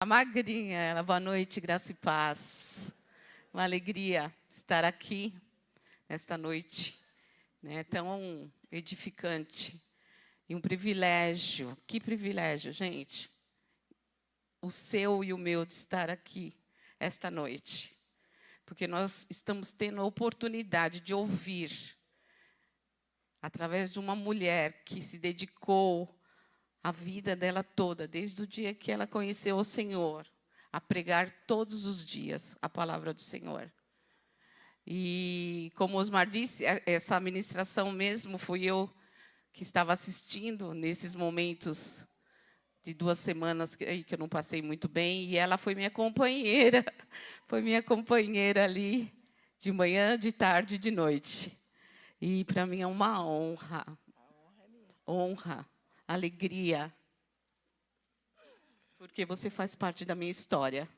A magrinha, ela, boa noite, graça e paz. Uma alegria estar aqui nesta noite, né, tão edificante. E um privilégio, que privilégio, gente, o seu e o meu de estar aqui esta noite. Porque nós estamos tendo a oportunidade de ouvir, através de uma mulher que se dedicou a vida dela toda, desde o dia que ela conheceu o Senhor, a pregar todos os dias a palavra do Senhor. E, como o Osmar disse, essa ministração mesmo fui eu que estava assistindo nesses momentos de 2 semanas que eu não passei muito bem, e ela foi minha companheira, foi minha companheira ali, de manhã, de tarde e de noite. E para mim é uma honra, alegria, porque você faz parte da minha história,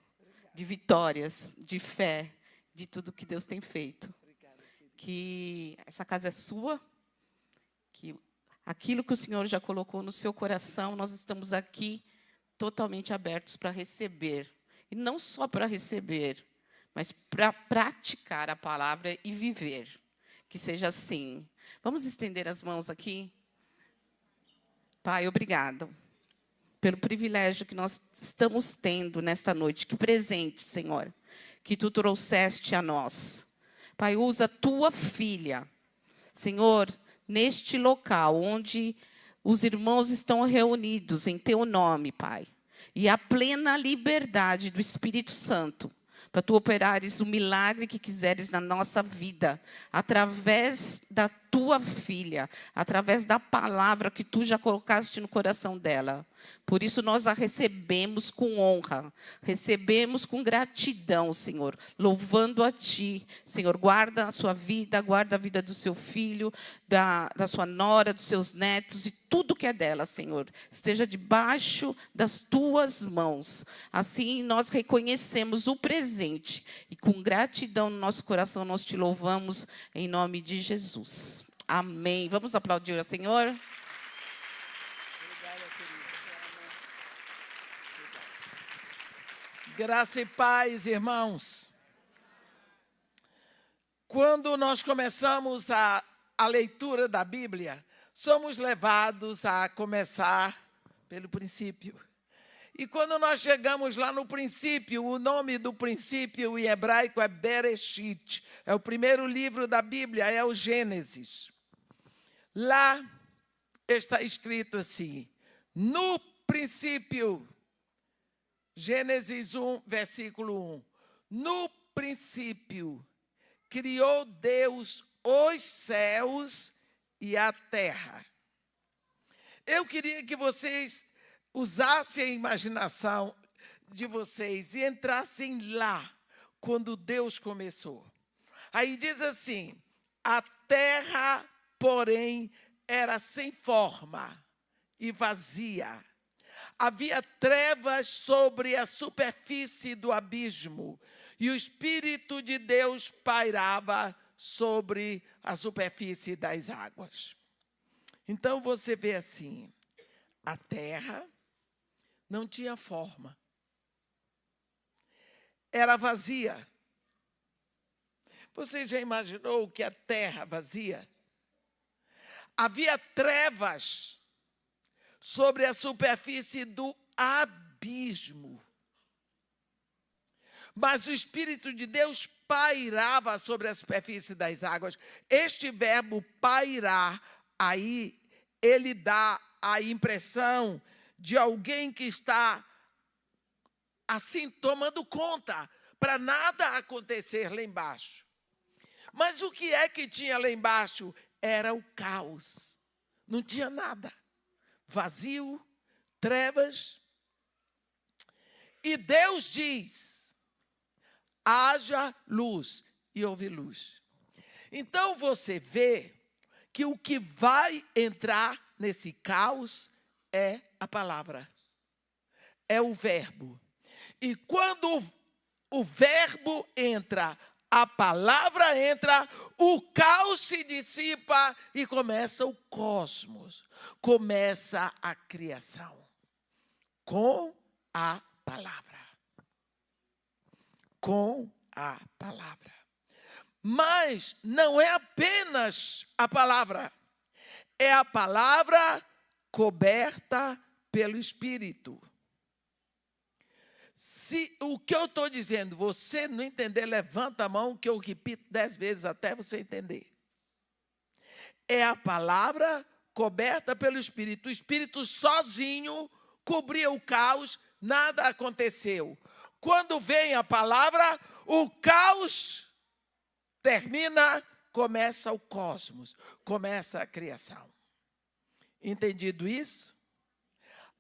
de vitórias, de fé, de tudo que Deus tem feito. Que essa casa é sua, que aquilo que o Senhor já colocou no seu coração, nós estamos aqui totalmente abertos para receber. E não só para receber, mas para praticar a palavra e viver. Que seja assim. Vamos estender as mãos aqui? Pai, obrigado pelo privilégio que nós estamos tendo nesta noite. Que presente, Senhor, que Tu trouxeste a nós. Pai, usa Tua filha, Senhor, neste local onde os irmãos estão reunidos em Teu nome, Pai. E a plena liberdade do Espírito Santo, para Tu operares o milagre que quiseres na nossa vida, através da Tua filha, através da palavra que Tu já colocaste no coração dela. Por isso nós a recebemos com honra, recebemos com gratidão, Senhor, louvando a Ti. Senhor, guarda a sua vida, guarda a vida do seu filho, da sua nora, dos seus netos e tudo que é dela, Senhor. Esteja debaixo das Tuas mãos. Assim nós reconhecemos o presente e com gratidão no nosso coração nós Te louvamos em nome de Jesus. Amém. Vamos aplaudir ao Senhor? Graça e paz, irmãos. Quando nós começamos a leitura da Bíblia, somos levados a começar pelo princípio. E quando nós chegamos lá no princípio, o nome do princípio em hebraico é Bereshit. É o primeiro livro da Bíblia, é o Gênesis. Lá está escrito assim: no princípio, Gênesis 1, versículo 1. No princípio, criou Deus os céus e a terra. Eu queria que vocês usassem a imaginação de vocês e entrassem lá, quando Deus começou. Aí diz assim: a terra, porém, era sem forma e vazia. Havia trevas sobre a superfície do abismo, e o Espírito de Deus pairava sobre a superfície das águas. Então você vê assim, a terra não tinha forma. Era vazia. Você já imaginou o que é terra vazia? Havia trevas sobre a superfície do abismo. Mas o Espírito de Deus pairava sobre a superfície das águas. Este verbo pairar, aí, ele dá a impressão de alguém que está, assim, tomando conta, para nada acontecer lá embaixo. Mas o que é que tinha lá embaixo? Era o caos. Não tinha nada. Vazio, trevas. E Deus diz: haja luz, e houve luz. Então você vê que o que vai entrar nesse caos é a palavra, é o verbo. E quando o verbo entra, a palavra entra, o caos se dissipa e começa o cosmos, começa a criação com a palavra. com a palavra. Mas não é apenas a palavra, é a palavra coberta pelo Espírito. Se o que eu estou dizendo, você não entender, levanta a mão, que eu repito 10 vezes até você entender. É a palavra coberta pelo Espírito. O Espírito sozinho cobria o caos, nada aconteceu. Quando vem a palavra, o caos termina, começa o cosmos, começa a criação. Entendido isso?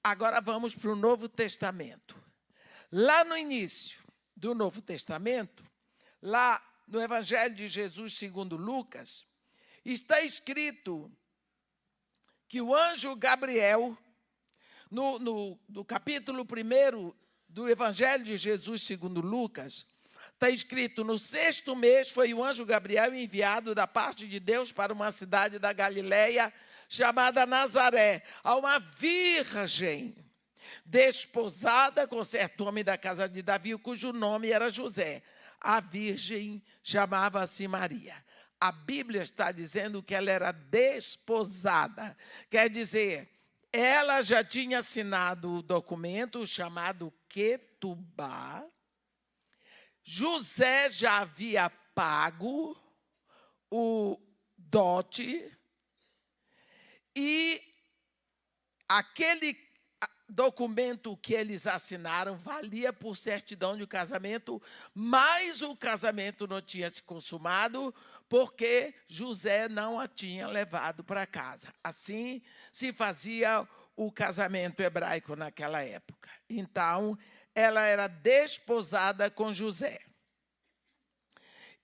Agora vamos para o Novo Testamento. Lá no início do Novo Testamento, lá no Evangelho de Jesus segundo Lucas, está escrito que o anjo Gabriel, no capítulo 1 do Evangelho de Jesus segundo Lucas, está escrito: no 6º mês foi o anjo Gabriel enviado da parte de Deus para uma cidade da Galileia chamada Nazaré, a uma virgem desposada com certo homem da casa de Davi, cujo nome era José. A virgem chamava-se Maria. A Bíblia está dizendo que ela era desposada. Quer dizer, ela já tinha assinado o documento chamado Ketubá. José já havia pago o dote e aquele documento que eles assinaram valia por certidão de casamento, mas o casamento não tinha se consumado porque José não a tinha levado para casa. Assim se fazia o casamento hebraico naquela época. Então, ela era desposada com José.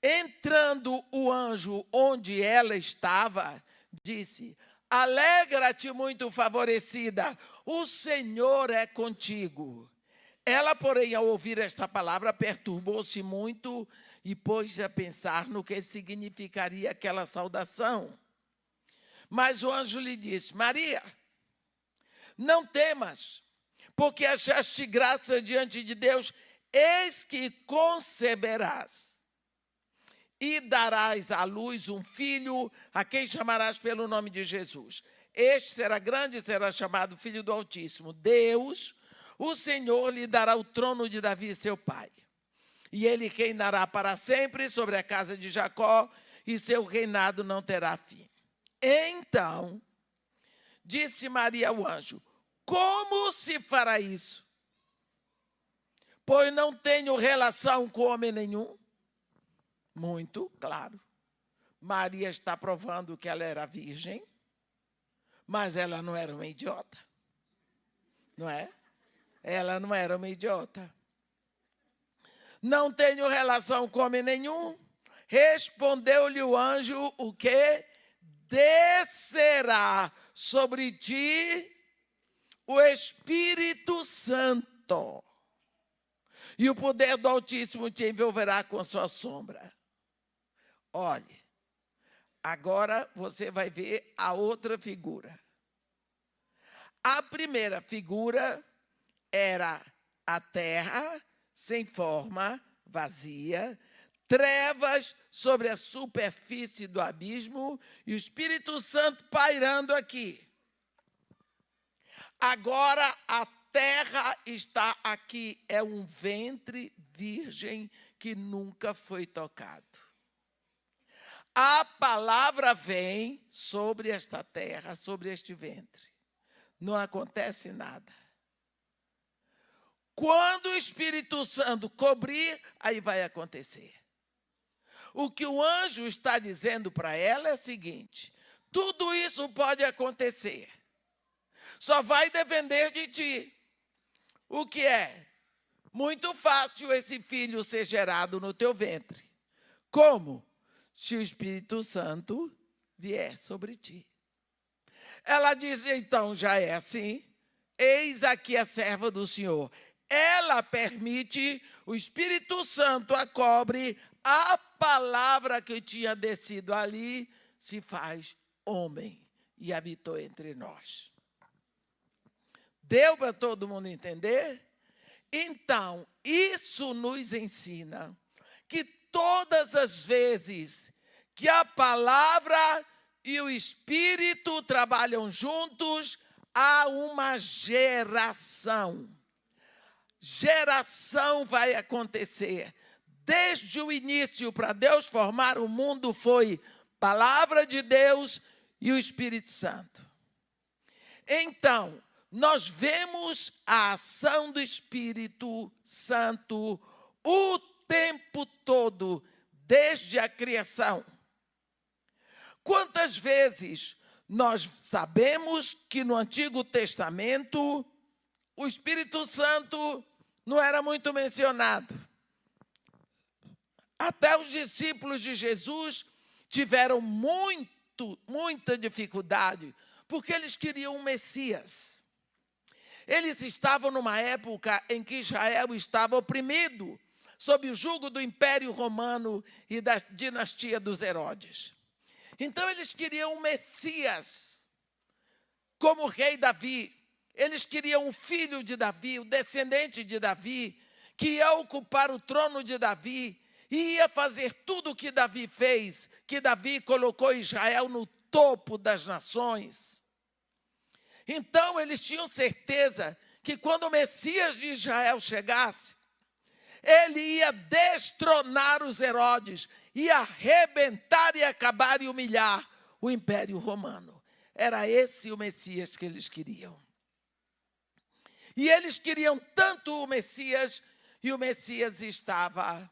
Entrando o anjo onde ela estava, disse: alegra-te, muito favorecida, o Senhor é contigo. Ela, porém, ao ouvir esta palavra, perturbou-se muito e pôs-se a pensar no que significaria aquela saudação. Mas o anjo lhe disse: Maria, não temas, porque achaste graça diante de Deus, eis que conceberás e darás à luz um filho, a quem chamarás pelo nome de Jesus. Este será grande e será chamado Filho do Altíssimo. Deus, o Senhor, lhe dará o trono de Davi, seu pai. E ele reinará para sempre sobre a casa de Jacó, e seu reinado não terá fim. Então, disse Maria ao anjo: como se fará isso? Pois não tenho relação com homem nenhum. Muito claro. Maria está provando que ela era virgem, mas ela não era uma idiota. Não é? Ela não era uma idiota. Não tenho relação com homem nenhum. Respondeu-lhe o anjo: o quê? Descerá sobre ti o Espírito Santo, e o poder do Altíssimo te envolverá com a sua sombra. Olhe, agora você vai ver a outra figura. A primeira figura era a terra sem forma, vazia, trevas sobre a superfície do abismo e o Espírito Santo pairando aqui. Agora a terra está aqui, é um ventre virgem que nunca foi tocado. A palavra vem sobre esta terra, sobre este ventre. Não acontece nada. Quando o Espírito Santo cobrir, aí vai acontecer. O que o anjo está dizendo para ela é o seguinte: tudo isso pode acontecer. Só vai depender de ti. O que é? Muito fácil esse filho ser gerado no teu ventre. Como? Se o Espírito Santo vier sobre ti. Ela diz, então, já é assim, eis aqui a serva do Senhor. Ela permite, o Espírito Santo a cobre, a palavra que tinha descido ali se faz homem e habitou entre nós. Deu para todo mundo entender? Então, isso nos ensina que todas as vezes que a palavra e o Espírito trabalham juntos, há uma geração. Geração vai acontecer. Desde o início, para Deus formar o mundo, foi palavra de Deus e o Espírito Santo. Então, nós vemos a ação do Espírito Santo o tempo todo, desde a criação. Quantas vezes nós sabemos que no Antigo Testamento o Espírito Santo não era muito mencionado. Até os discípulos de Jesus tiveram muita dificuldade, porque eles queriam um Messias. Eles estavam numa época em que Israel estava oprimido, sob o jugo do Império Romano e da dinastia dos Herodes. Então, eles queriam um Messias, como o rei Davi. Eles queriam um filho de Davi, o descendente de Davi, que ia ocupar o trono de Davi e ia fazer tudo o que Davi fez, que Davi colocou Israel no topo das nações. Então, eles tinham certeza que quando o Messias de Israel chegasse, ele ia destronar os Herodes, ia arrebentar e acabar e humilhar o Império Romano. Era esse o Messias que eles queriam. E eles queriam tanto o Messias, e o Messias estava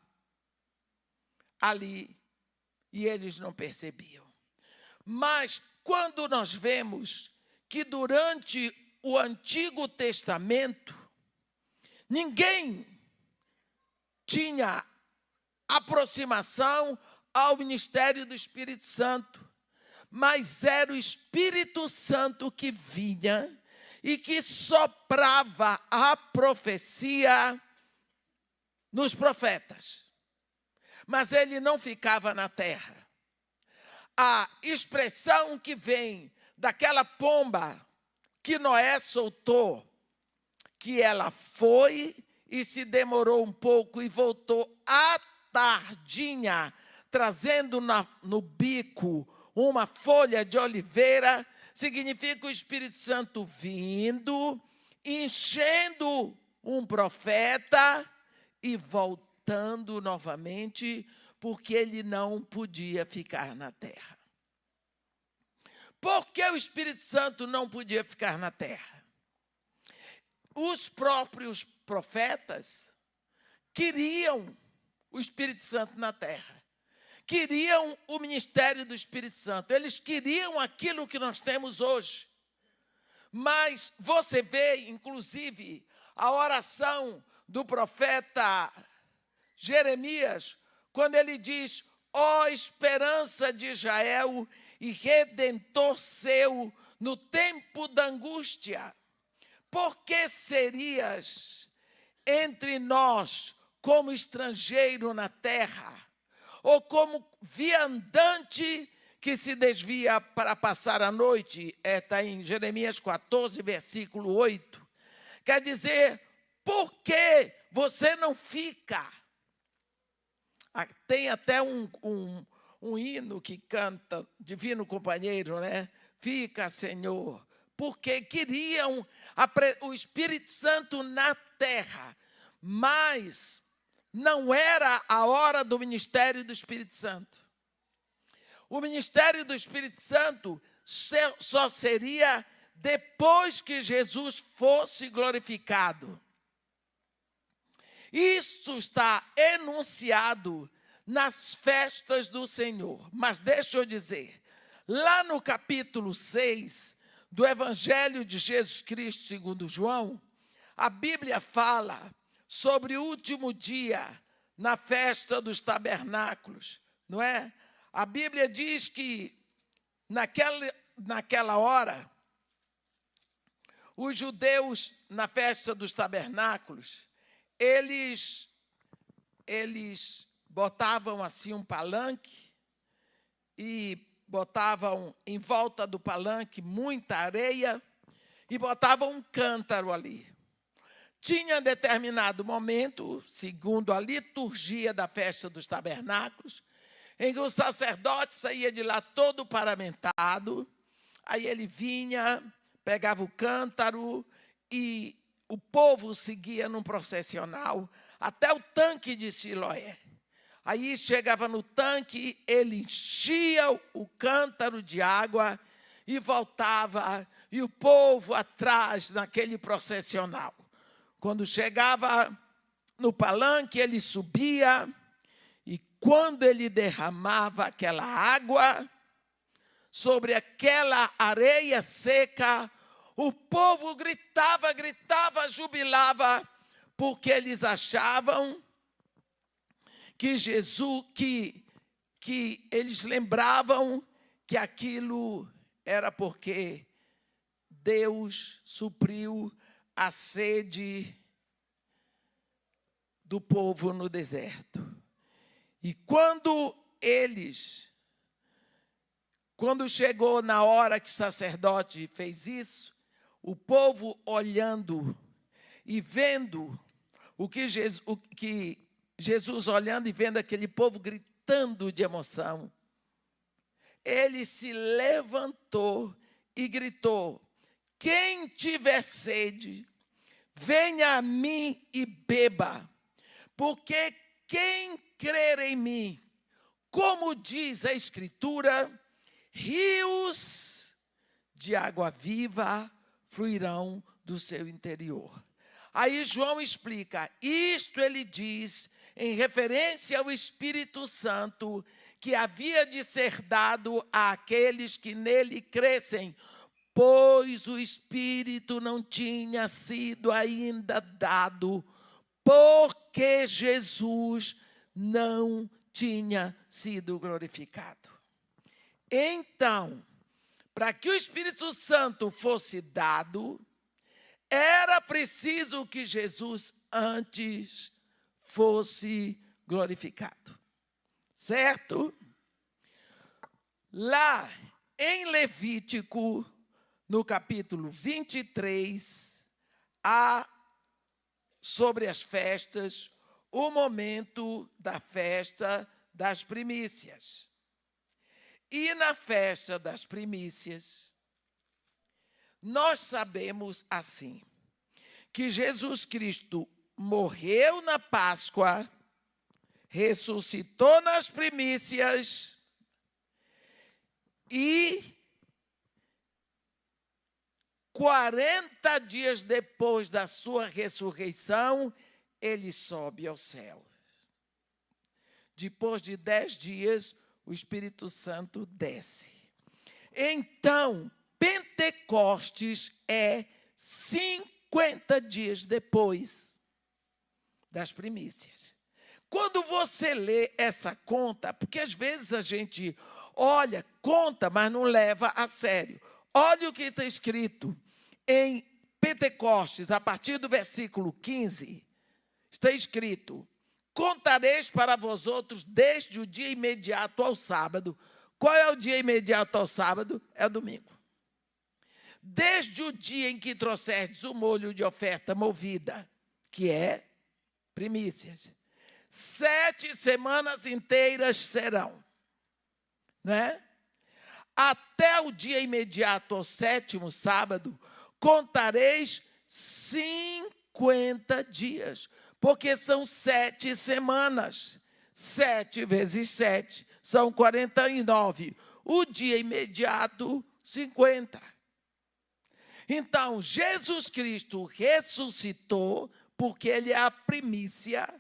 ali, e eles não percebiam. Mas quando nós vemos que durante o Antigo Testamento, ninguém tinha aproximação ao ministério do Espírito Santo, mas era o Espírito Santo que vinha e que soprava a profecia nos profetas. Mas ele não ficava na terra. A expressão que vem daquela pomba que Noé soltou, que ela foi e se demorou um pouco e voltou à tardinha, trazendo no bico uma folha de oliveira, significa o Espírito Santo vindo, enchendo um profeta e voltando novamente, porque ele não podia ficar na terra. Por que o Espírito Santo não podia ficar na terra? Os próprios profetas queriam o Espírito Santo na terra. Queriam o ministério do Espírito Santo. Eles queriam aquilo que nós temos hoje. Mas você vê, inclusive, a oração do profeta Jeremias, quando ele diz: ó esperança de Israel e redentor seu no tempo da angústia. Por que serias entre nós como estrangeiro na terra, ou como viandante que se desvia para passar a noite? Está em Jeremias 14, versículo 8. Quer dizer, por que você não fica? Tem até um hino que canta, Divino Companheiro, né? Fica, Senhor. Porque queriam o Espírito Santo na terra, mas não era a hora do ministério do Espírito Santo. O ministério do Espírito Santo só seria depois que Jesus fosse glorificado. Isso está enunciado nas festas do Senhor. Mas deixa eu dizer, lá no capítulo 6 do Evangelho de Jesus Cristo segundo João, a Bíblia fala sobre o último dia na festa dos tabernáculos, não é? A Bíblia diz que naquela hora, os judeus, na festa dos tabernáculos, eles botavam assim um palanque e botavam em volta do palanque muita areia e botavam um cântaro ali. Tinha determinado momento, segundo a liturgia da festa dos tabernáculos, em que o sacerdote saía de lá todo paramentado, aí ele vinha, pegava o cântaro e o povo seguia num processional até o tanque de Siloé. Aí chegava no tanque, ele enchia o cântaro de água e voltava, e o povo atrás naquele processional. Quando chegava no palanque, ele subia, e quando ele derramava aquela água sobre aquela areia seca, o povo gritava, jubilava, porque eles achavam que que eles lembravam que aquilo era porque Deus supriu a sede do povo no deserto. E quando chegou na hora que o sacerdote fez isso, o povo olhando e vendo Jesus olhando e vendo aquele povo gritando de emoção, ele se levantou e gritou: quem tiver sede, venha a mim e beba, porque quem crer em mim, como diz a Escritura, rios de água viva fluirão do seu interior. Aí João explica, isto ele diz em referência ao Espírito Santo, que havia de ser dado àqueles que nele crescem, pois o Espírito não tinha sido ainda dado, porque Jesus não tinha sido glorificado. Então, para que o Espírito Santo fosse dado, era preciso que Jesus antes fosse glorificado. Certo? Lá em Levítico, no capítulo 23, há sobre as festas, o momento da festa das primícias. E na festa das primícias, nós sabemos assim, que Jesus Cristo morreu na Páscoa, ressuscitou nas primícias e 40 dias depois da sua ressurreição, ele sobe ao céu. Depois de 10 dias, o Espírito Santo desce. Então, Pentecostes é 50 dias depois das primícias. Quando você lê essa conta, porque às vezes a gente olha, conta, mas não leva a sério. Olha o que está escrito em Pentecostes, a partir do versículo 15, está escrito: contareis para vós outros desde o dia imediato ao sábado. Qual é o dia imediato ao sábado? É o domingo. Desde o dia em que trouxerdes o molho de oferta movida, que é primícias. 7 semanas inteiras serão, né? Até o dia imediato ao 7º sábado, contareis 50 dias, porque são 7 semanas. 7 vezes 7 são 49. O dia imediato, 50. Então, Jesus Cristo ressuscitou, porque ele é a primícia,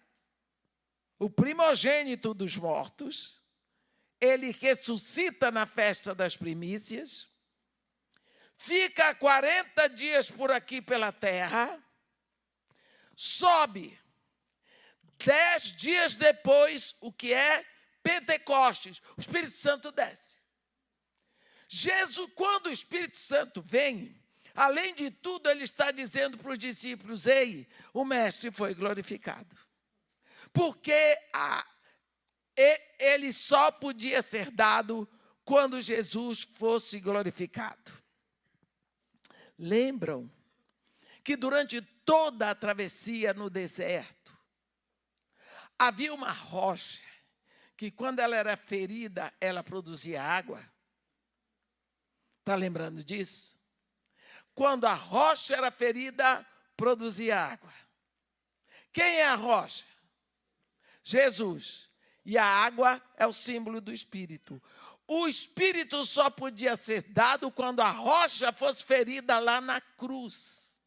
o primogênito dos mortos. Ele ressuscita na festa das primícias, fica 40 dias por aqui pela terra, sobe. 10 dias depois, o que é Pentecostes, o Espírito Santo desce. Jesus, quando o Espírito Santo vem, além de tudo, ele está dizendo para os discípulos: ei, o Mestre foi glorificado. Porque ele só podia ser dado quando Jesus fosse glorificado. Lembram que durante toda a travessia no deserto, havia uma rocha que, quando ela era ferida, ela produzia água. Está lembrando disso? Quando a rocha era ferida, produzia água. Quem é a rocha? Jesus. E a água é o símbolo do Espírito. O Espírito só podia ser dado quando a rocha fosse ferida lá na cruz.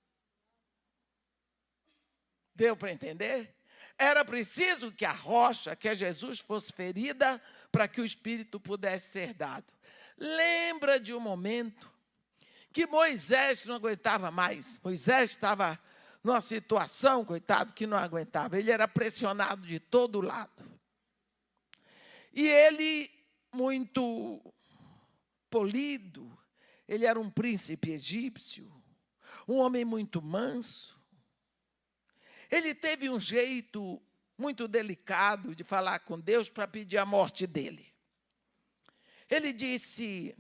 Deu para entender? Era preciso que a rocha, que é Jesus, fosse ferida para que o Espírito pudesse ser dado. Lembra de um momento que Moisés não aguentava mais. Moisés estava numa situação, coitado, que não aguentava. Ele era pressionado de todo lado. E ele, muito polido, ele era um príncipe egípcio, um homem muito manso. Ele teve um jeito muito delicado de falar com Deus para pedir a morte dele. Ele disse: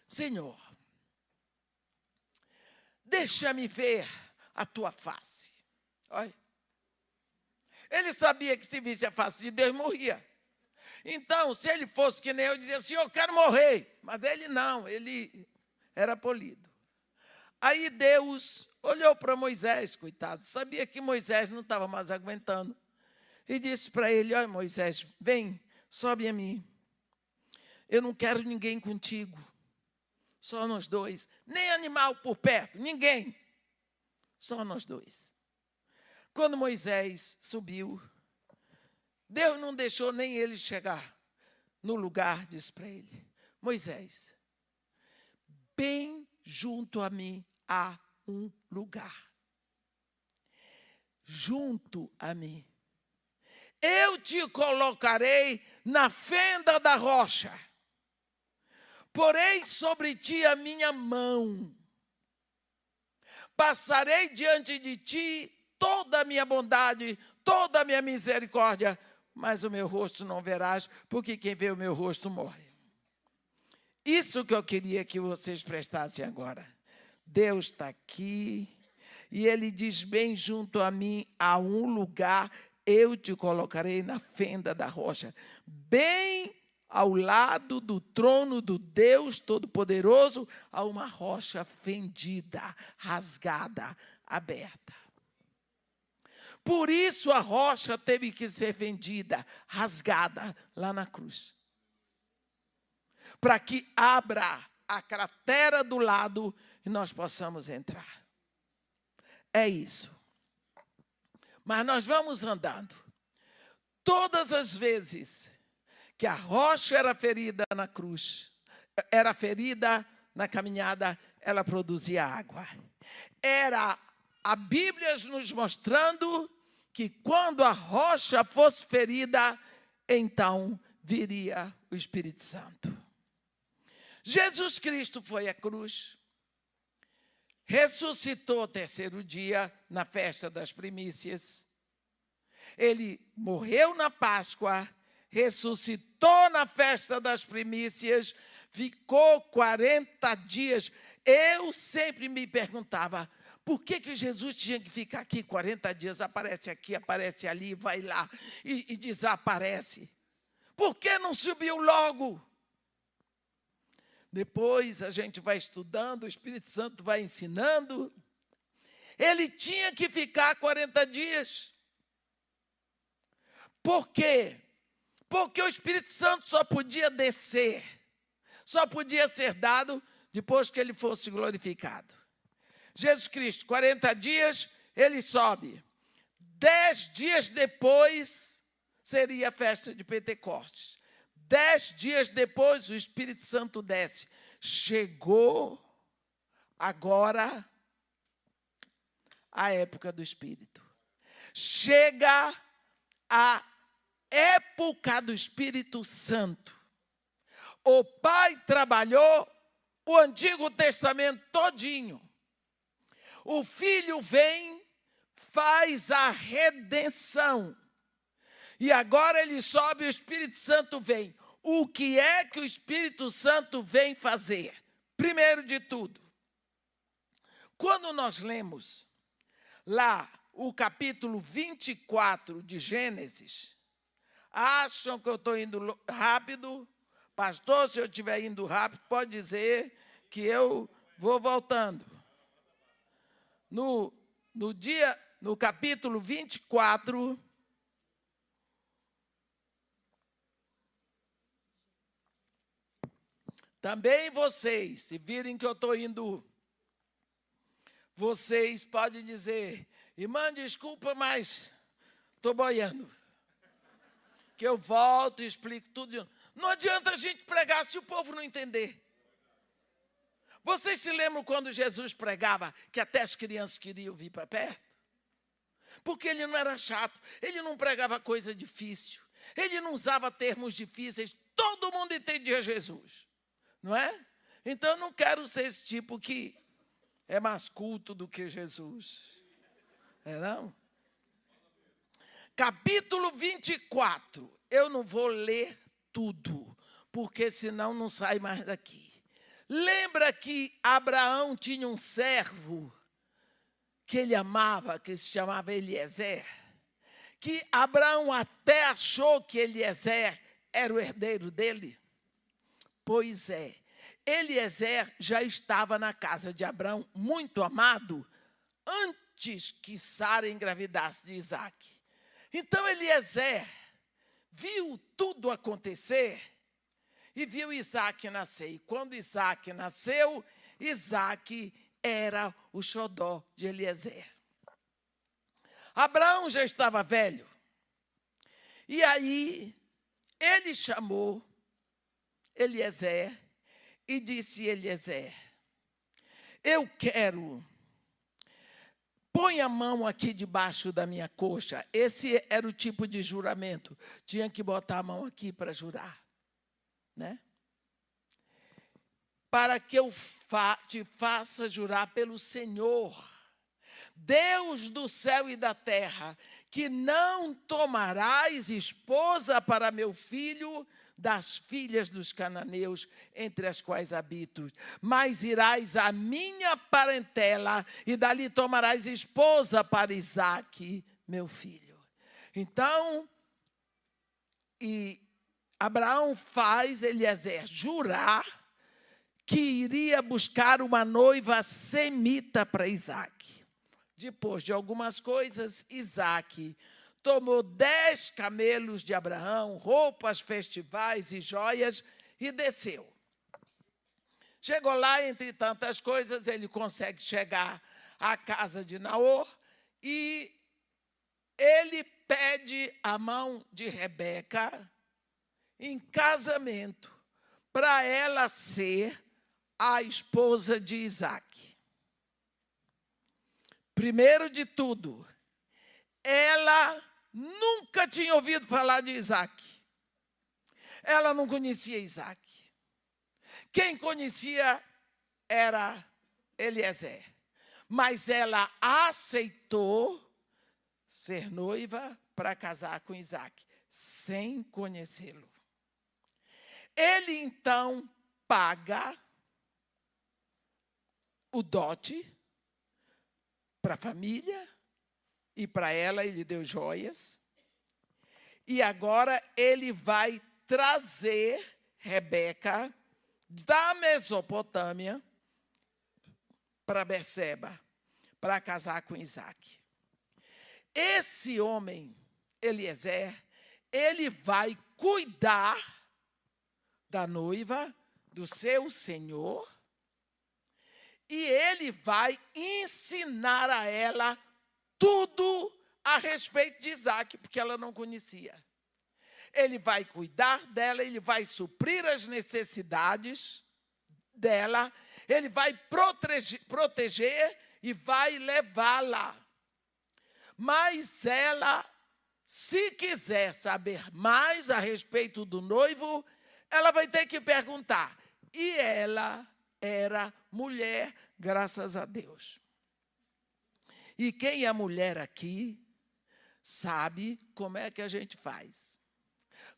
Senhor, deixa-me ver a tua face. Olha. Ele sabia que se visse a face de Deus, morria. Então, se ele fosse que nem eu, dizia assim, eu quero morrer. Mas ele não, ele era polido. Aí Deus olhou para Moisés, coitado, sabia que Moisés não estava mais aguentando. E disse para ele, olha Moisés, vem, sobe a mim. Eu não quero ninguém contigo, só nós dois. Nem animal por perto, ninguém. Só nós dois. Quando Moisés subiu, Deus não deixou nem ele chegar no lugar, disse para ele, Moisés, bem junto a mim há um lugar. Junto a mim. Eu te colocarei na fenda da rocha. Porei sobre ti a minha mão. Passarei diante de ti toda a minha bondade, toda a minha misericórdia, mas o meu rosto não verás, porque quem vê o meu rosto morre. Isso que eu queria que vocês prestassem agora. Deus está aqui, e Ele diz, bem junto a mim, há um lugar, eu te colocarei na fenda da rocha, bem ao lado do trono do Deus Todo-Poderoso, há uma rocha fendida, rasgada, aberta. Por isso a rocha teve que ser fendida, rasgada lá na cruz. Para que abra a cratera do lado e nós possamos entrar. É isso. Mas nós vamos andando. Todas as vezes que a rocha era ferida na cruz, era ferida na caminhada, ela produzia água. Era a Bíblia nos mostrando que quando a rocha fosse ferida, então viria o Espírito Santo. Jesus Cristo foi à cruz, ressuscitou ao terceiro dia, na festa das primícias. Ele morreu na Páscoa, ressuscitou na festa das primícias, ficou 40 dias. Eu sempre me perguntava, por que Jesus tinha que ficar aqui 40 dias? Aparece aqui, aparece ali, vai lá e desaparece. Por que não subiu logo? Depois a gente vai estudando, o Espírito Santo vai ensinando. Ele tinha que ficar 40 dias. Por quê? Porque o Espírito Santo só podia descer, só podia ser dado depois que ele fosse glorificado. Jesus Cristo, 40 dias, ele sobe. 10 dias depois, seria a festa de Pentecostes. 10 dias depois, o Espírito Santo desce. Chegou agora a época do Espírito. Chega a época do Espírito Santo. O Pai trabalhou o Antigo Testamento todinho. O Filho vem, faz a redenção. E agora ele sobe, o Espírito Santo vem. O que é que o Espírito Santo vem fazer? Primeiro de tudo, Quando nós lemos lá o capítulo 24 de Gênesis, acham que eu estou indo rápido? Pastor, se eu estiver indo rápido, pode dizer que eu vou voltando. No capítulo 24, também vocês, se virem que eu estou indo, vocês podem dizer, irmã, desculpa, mas estou boiando. Que eu volto e explico tudo. Não adianta a gente pregar se o povo não entender. Vocês se lembram quando Jesus pregava que até as crianças queriam vir para perto? Porque ele não era chato, ele não pregava coisa difícil, ele não usava termos difíceis, todo mundo entendia Jesus, não é? Então eu não quero ser esse tipo que é mais culto do que Jesus. É não? Capítulo 24, eu não vou ler tudo, porque senão não sai mais daqui. Lembra que Abraão tinha um servo que ele amava, que se chamava Eliezer? Que Abraão até achou que Eliezer era o herdeiro dele? Pois é, Eliezer já estava na casa de Abraão, muito amado, antes que Sara engravidasse de Isaque. Então Eliezer viu tudo acontecer e viu Isaque nascer. E quando Isaque nasceu, Isaque era o xodó de Eliezer. Abraão já estava velho. E aí ele chamou Eliezer e disse: Eliezer, eu quero... Põe a mão aqui debaixo da minha coxa. Esse era o tipo de juramento. Tinha que botar a mão aqui para jurar, né? Para que eu te faça jurar pelo Senhor, Deus do céu e da terra, que não tomarás esposa para meu filho das filhas dos cananeus, entre as quais habito, mas irás à minha parentela e dali tomarás esposa para Isaque, meu filho. Então, Abraão faz Eliezer jurar que iria buscar uma noiva semita para Isaque. Depois de algumas coisas, Isaque tomou 10 camelos de Abraão, roupas festivais e joias, e desceu. Chegou lá, entre tantas coisas, ele consegue chegar à casa de Naor, e ele pede a mão de Rebeca em casamento, para ela ser a esposa de Isaque. Primeiro de tudo, ela nunca tinha ouvido falar de Isaque. Ela não conhecia Isaque. Quem conhecia era Eliezer. Mas ela aceitou ser noiva para casar com Isaque, sem conhecê-lo. Ele, então, paga o dote para a família, e para ela ele deu joias. E agora ele vai trazer Rebeca da Mesopotâmia para Berseba, para casar com Isaque. Esse homem, Eliezer, ele vai cuidar da noiva, do seu senhor, e ele vai ensinar a ela tudo a respeito de Isaque, porque ela não conhecia. Ele vai cuidar dela, ele vai suprir as necessidades dela, ele vai proteger e vai levá-la. Mas ela, se quiser saber mais a respeito do noivo, ela vai ter que perguntar. E ela era mulher, graças a Deus. E quem é mulher aqui sabe como é que a gente faz.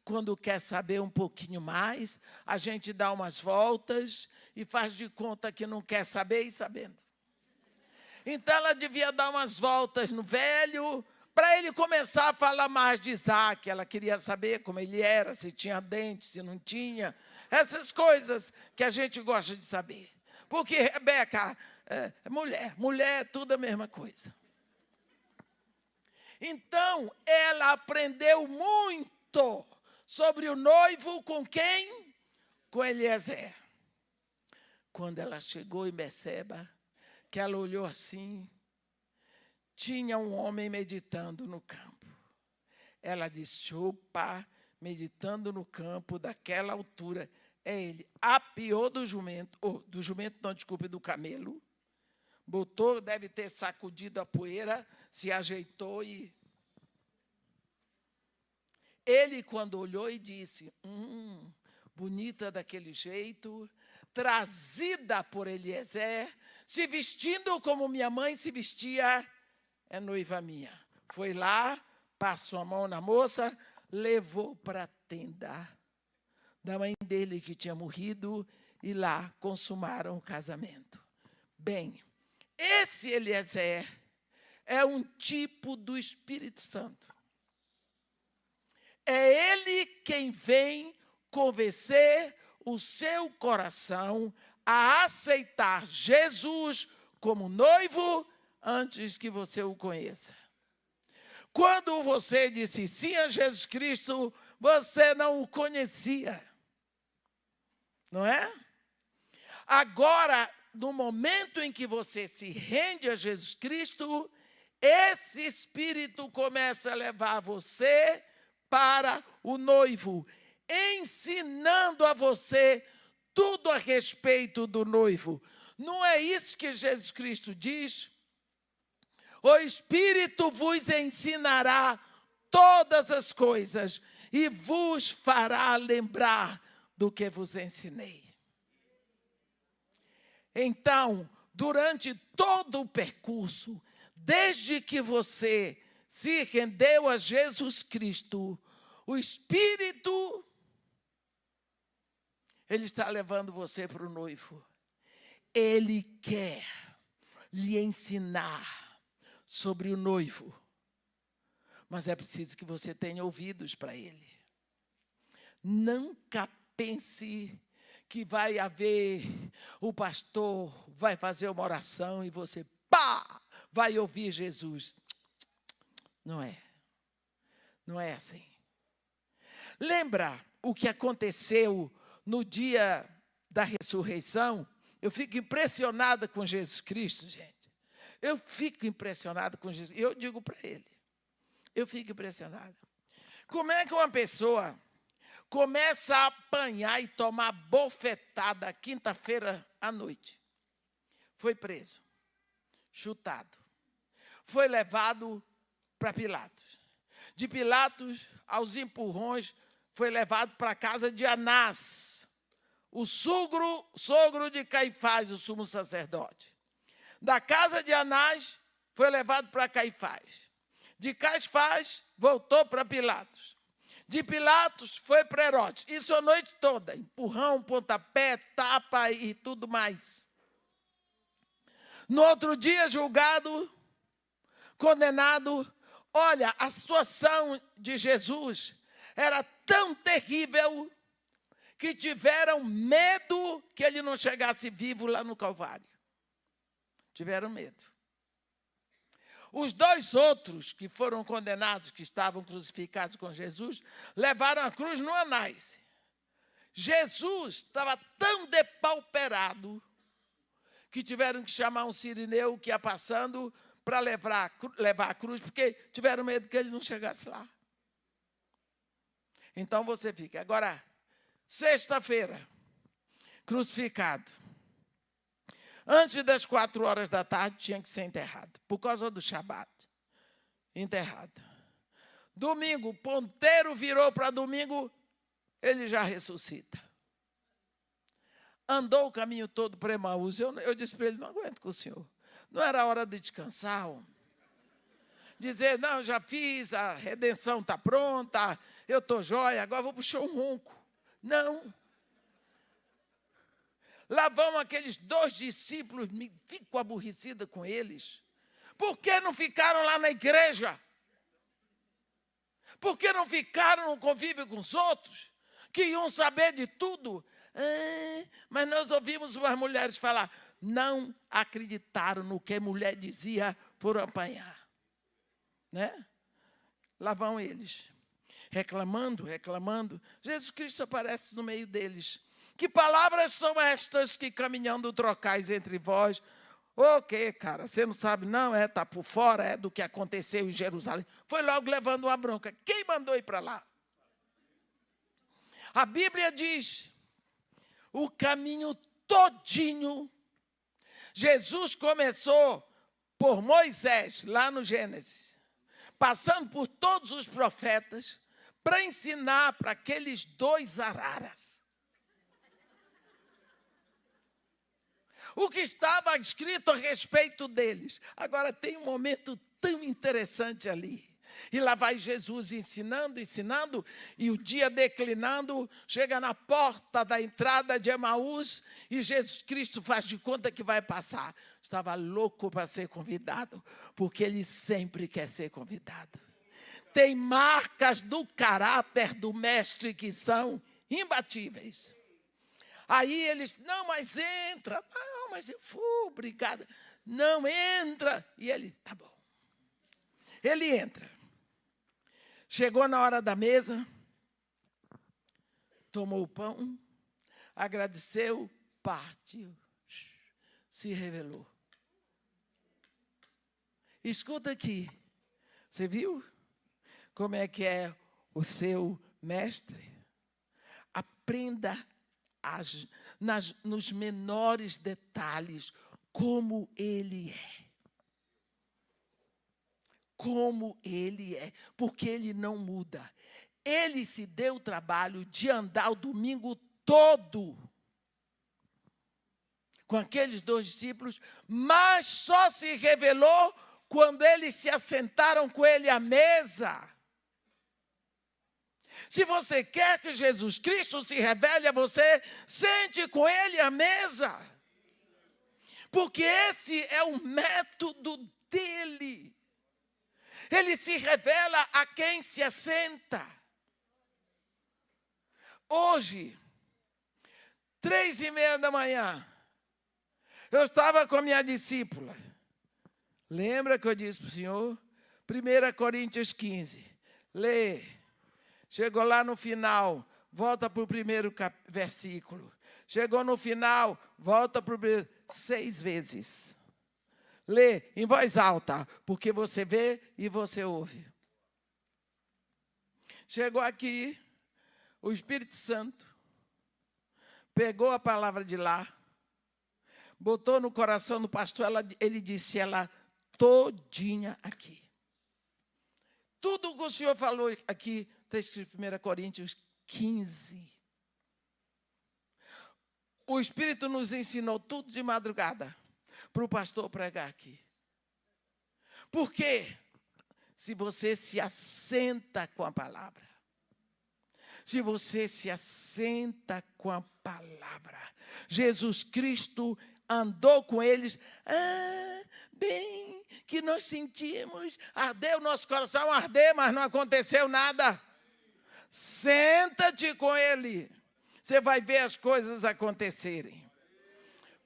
Quando quer saber um pouquinho mais, a gente dá umas voltas e faz de conta que não quer saber e sabendo. Então, ela devia dar umas voltas no velho, para ele começar a falar mais de Isaac. Ela queria saber como ele era, se tinha dente, se não tinha. Essas coisas que a gente gosta de saber. Porque Rebeca é mulher é tudo a mesma coisa. Então, ela aprendeu muito sobre o noivo com quem? Com Eliezer. Quando ela chegou em Beceba, que ela olhou assim, tinha um homem meditando no campo. Ela disse, opa, meditando no campo, daquela altura, é ele. Apiou do jumento, do camelo, botou, deve ter sacudido a poeira, se ajeitou e... Ele, quando olhou e disse, bonita daquele jeito, trazida por Eliezer, se vestindo como minha mãe se vestia, é noiva minha. Foi lá, passou a mão na moça, levou para a tenda da mãe dele que tinha morrido e lá consumaram o casamento. Bem, esse Eliezer é um tipo do Espírito Santo. É ele quem vem convencer o seu coração a aceitar Jesus como noivo antes que você o conheça. Quando você disse sim a Jesus Cristo, você não o conhecia. Não é? Agora, no momento em que você se rende a Jesus Cristo, esse Espírito começa a levar você para o noivo, ensinando a você tudo a respeito do noivo. Não é isso que Jesus Cristo diz? O Espírito vos ensinará todas as coisas e vos fará lembrar do que vos ensinei. Então, durante todo o percurso, desde que você se rendeu a Jesus Cristo, o Espírito, ele está levando você para o noivo. Ele quer lhe ensinar sobre o noivo. Mas é preciso que você tenha ouvidos para ele. Nunca pense que vai haver, o pastor vai fazer uma oração e você, vai ouvir Jesus. Não é. Não é assim. Lembra o que aconteceu no dia da ressurreição? Eu fico impressionada com Jesus Cristo, gente. Eu fico impressionada com Jesus. Eu digo para ele. Eu fico impressionada. Como é que uma pessoa começa a apanhar e tomar bofetada quinta-feira à noite? Foi preso, chutado. Foi levado para Pilatos. De Pilatos, aos empurrões, foi levado para a casa de Anás, o sogro de Caifás, o sumo sacerdote. Da casa de Anás, foi levado para Caifás. De Caifás, voltou para Pilatos. De Pilatos, foi para Herodes. Isso a noite toda. Empurrão, pontapé, tapa e tudo mais. No outro dia, julgado, condenado. Olha, a situação de Jesus era tão terrível que tiveram medo que ele não chegasse vivo lá no Calvário. Tiveram medo. Os dois outros que foram condenados, que estavam crucificados com Jesus, levaram a cruz no Anás. Jesus estava tão depauperado que tiveram que chamar um sirineu que ia passando para levar a cruz, porque tiveram medo que ele não chegasse lá. Então você fica. Agora, sexta-feira, crucificado. Antes das 4 horas da tarde, tinha que ser enterrado, por causa do Shabat. Enterrado. Domingo, ponteiro virou para domingo, ele já ressuscita. Andou o caminho todo para Emaús. Eu disse para ele, não aguento com o senhor. Não era hora de descansar, homem. Dizer, não, já fiz, a redenção está pronta, eu estou jóia, agora vou puxar um ronco. Não. Lá vão aqueles 2 discípulos, me fico aborrecida com eles. Por que não ficaram lá na igreja? Por que não ficaram no convívio com os outros? Que iam saber de tudo. Mas nós ouvimos umas mulheres falar, não acreditaram no que a mulher dizia, foram apanhar. Né? Lá vão eles, reclamando. Jesus Cristo aparece no meio deles. Que palavras são estas que caminhando trocais entre vós? O quê, cara? Você não sabe, não? Está por fora, do que aconteceu em Jerusalém. Foi logo levando uma bronca. Quem mandou ir para lá? A Bíblia diz, o caminho todinho, Jesus começou por Moisés, lá no Gênesis, passando por todos os profetas, para ensinar para aqueles 2 araras o que estava escrito a respeito deles. Agora tem um momento tão interessante ali. E lá vai Jesus ensinando, e o dia declinando, chega na porta da entrada de Emaús, e Jesus Cristo faz de conta que vai passar. Estava louco para ser convidado, porque ele sempre quer ser convidado. Tem marcas do caráter do mestre que são imbatíveis. Aí eles, não, mas entra. Não, mas eu fui, obrigada. Não, entra. E ele, tá bom. Ele entra. Chegou na hora da mesa, tomou o pão, agradeceu, partiu, se revelou. Escuta aqui, você viu como é que é o seu mestre? Aprenda nos menores detalhes como ele é. Como ele é, porque ele não muda. Ele se deu o trabalho de andar o domingo todo com aqueles 2 discípulos, mas só se revelou quando eles se assentaram com ele à mesa. Se você quer que Jesus Cristo se revele a você, sente com ele à mesa. Porque esse é o método dele. Ele se revela a quem se assenta. Hoje, 3:30 da manhã, eu estava com a minha discípula. Lembra que eu disse para o senhor? 1 Coríntios 15. Lê. Chegou lá no final, volta para o primeiro versículo. Chegou no final, volta para o primeiro. 6 vezes. Lê em voz alta, porque você vê e você ouve. Chegou aqui, o Espírito Santo pegou a palavra de lá, botou no coração do pastor, ele disse ela todinha aqui. Tudo que o senhor falou aqui está escrito em 1 Coríntios 15. O Espírito nos ensinou tudo de madrugada para o pastor pregar aqui. Por quê? Se você se assenta com a palavra. Se você se assenta com a palavra. Jesus Cristo andou com eles. Bem que nós sentimos. Ardeu nosso coração, ardeu, mas não aconteceu nada. Senta-te com ele. Você vai ver as coisas acontecerem.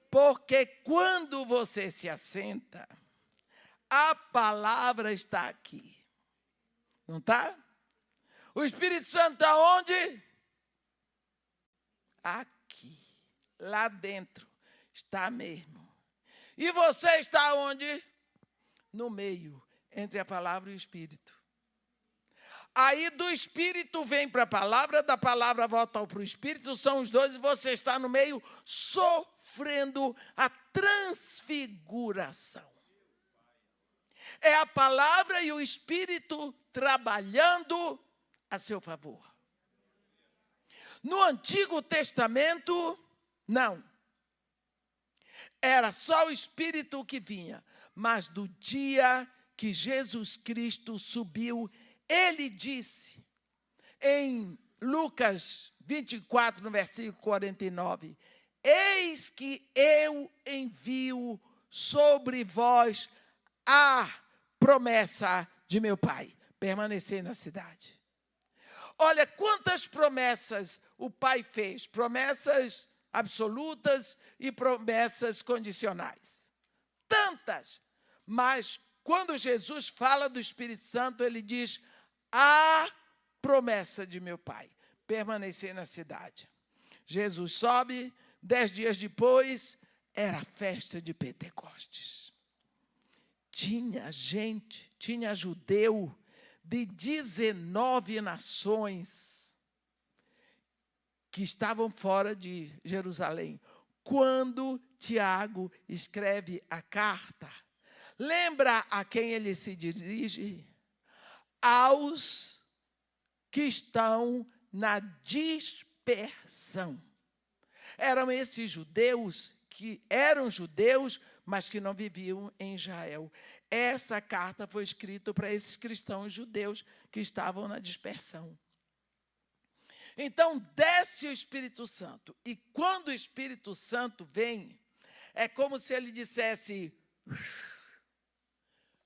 Porque quando você se assenta, a palavra está aqui. Não está? O Espírito Santo está onde? Aqui. Lá dentro. Está mesmo. E você está onde? No meio. Entre a palavra e o Espírito. Aí do Espírito vem para a palavra, da palavra volta para o Espírito, são os 2 e você está no meio sofrendo a transfiguração. É a palavra e o Espírito trabalhando a seu favor. No Antigo Testamento, não. Era só o Espírito que vinha. Mas do dia que Jesus Cristo subiu, ele disse, em Lucas 24, no versículo 49, eis que eu envio sobre vós a promessa de meu Pai. Permanecer na cidade. Olha quantas promessas o Pai fez. Promessas absolutas e promessas condicionais. Tantas. Mas quando Jesus fala do Espírito Santo, ele diz: a promessa de meu Pai. Permanecer na cidade. Jesus sobe, 10 dias depois, era a festa de Pentecostes. Tinha gente, tinha judeu de 19 nações que estavam fora de Jerusalém. Quando Tiago escreve a carta, lembra a quem ele se dirige? Aos que estão na dispersão. Eram esses judeus que eram judeus, mas que não viviam em Israel. Essa carta foi escrita para esses cristãos judeus que estavam na dispersão. Então, desce o Espírito Santo. E quando o Espírito Santo vem, é como se ele dissesse: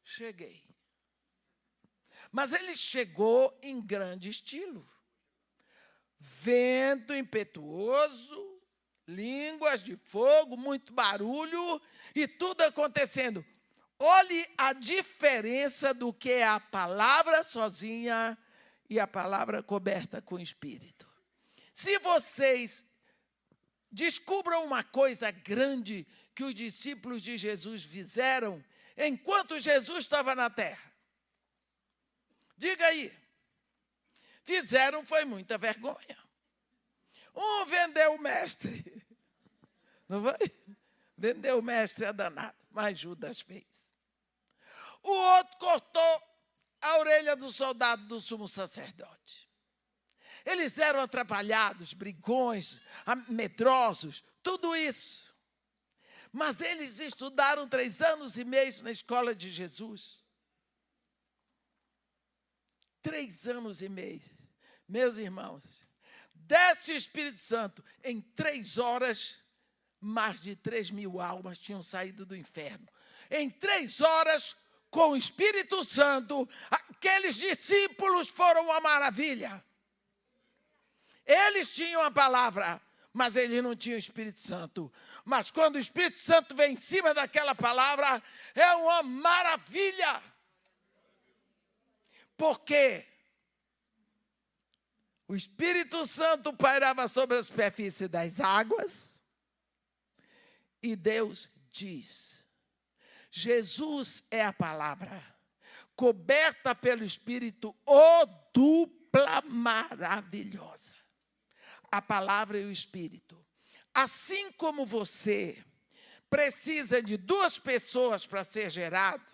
cheguei. Mas ele chegou em grande estilo. Vento impetuoso, línguas de fogo, muito barulho e tudo acontecendo. Olhe a diferença do que é a palavra sozinha e a palavra coberta com o Espírito. Se vocês descubram uma coisa grande que os discípulos de Jesus fizeram enquanto Jesus estava na terra, diga aí. Fizeram foi muita vergonha. Um vendeu o mestre. Não foi? Vendeu o mestre a danado, mas Judas fez. O outro cortou a orelha do soldado do sumo sacerdote. Eles eram atrapalhados, brigões, medrosos, tudo isso. Mas eles estudaram 3 anos e meio na escola de Jesus. 3 anos e meio. Meus irmãos, desce o Espírito Santo. Em 3 horas, mais de 3.000 almas tinham saído do inferno. Em 3 horas, com o Espírito Santo, aqueles discípulos foram uma maravilha. Eles tinham a palavra, mas eles não tinham o Espírito Santo. Mas quando o Espírito Santo vem em cima daquela palavra, é uma maravilha. Por quê? O Espírito Santo pairava sobre a superfície das águas e Deus diz: Jesus é a palavra, coberta pelo Espírito, dupla maravilhosa. A palavra e o Espírito. Assim como você precisa de 2 pessoas para ser gerado,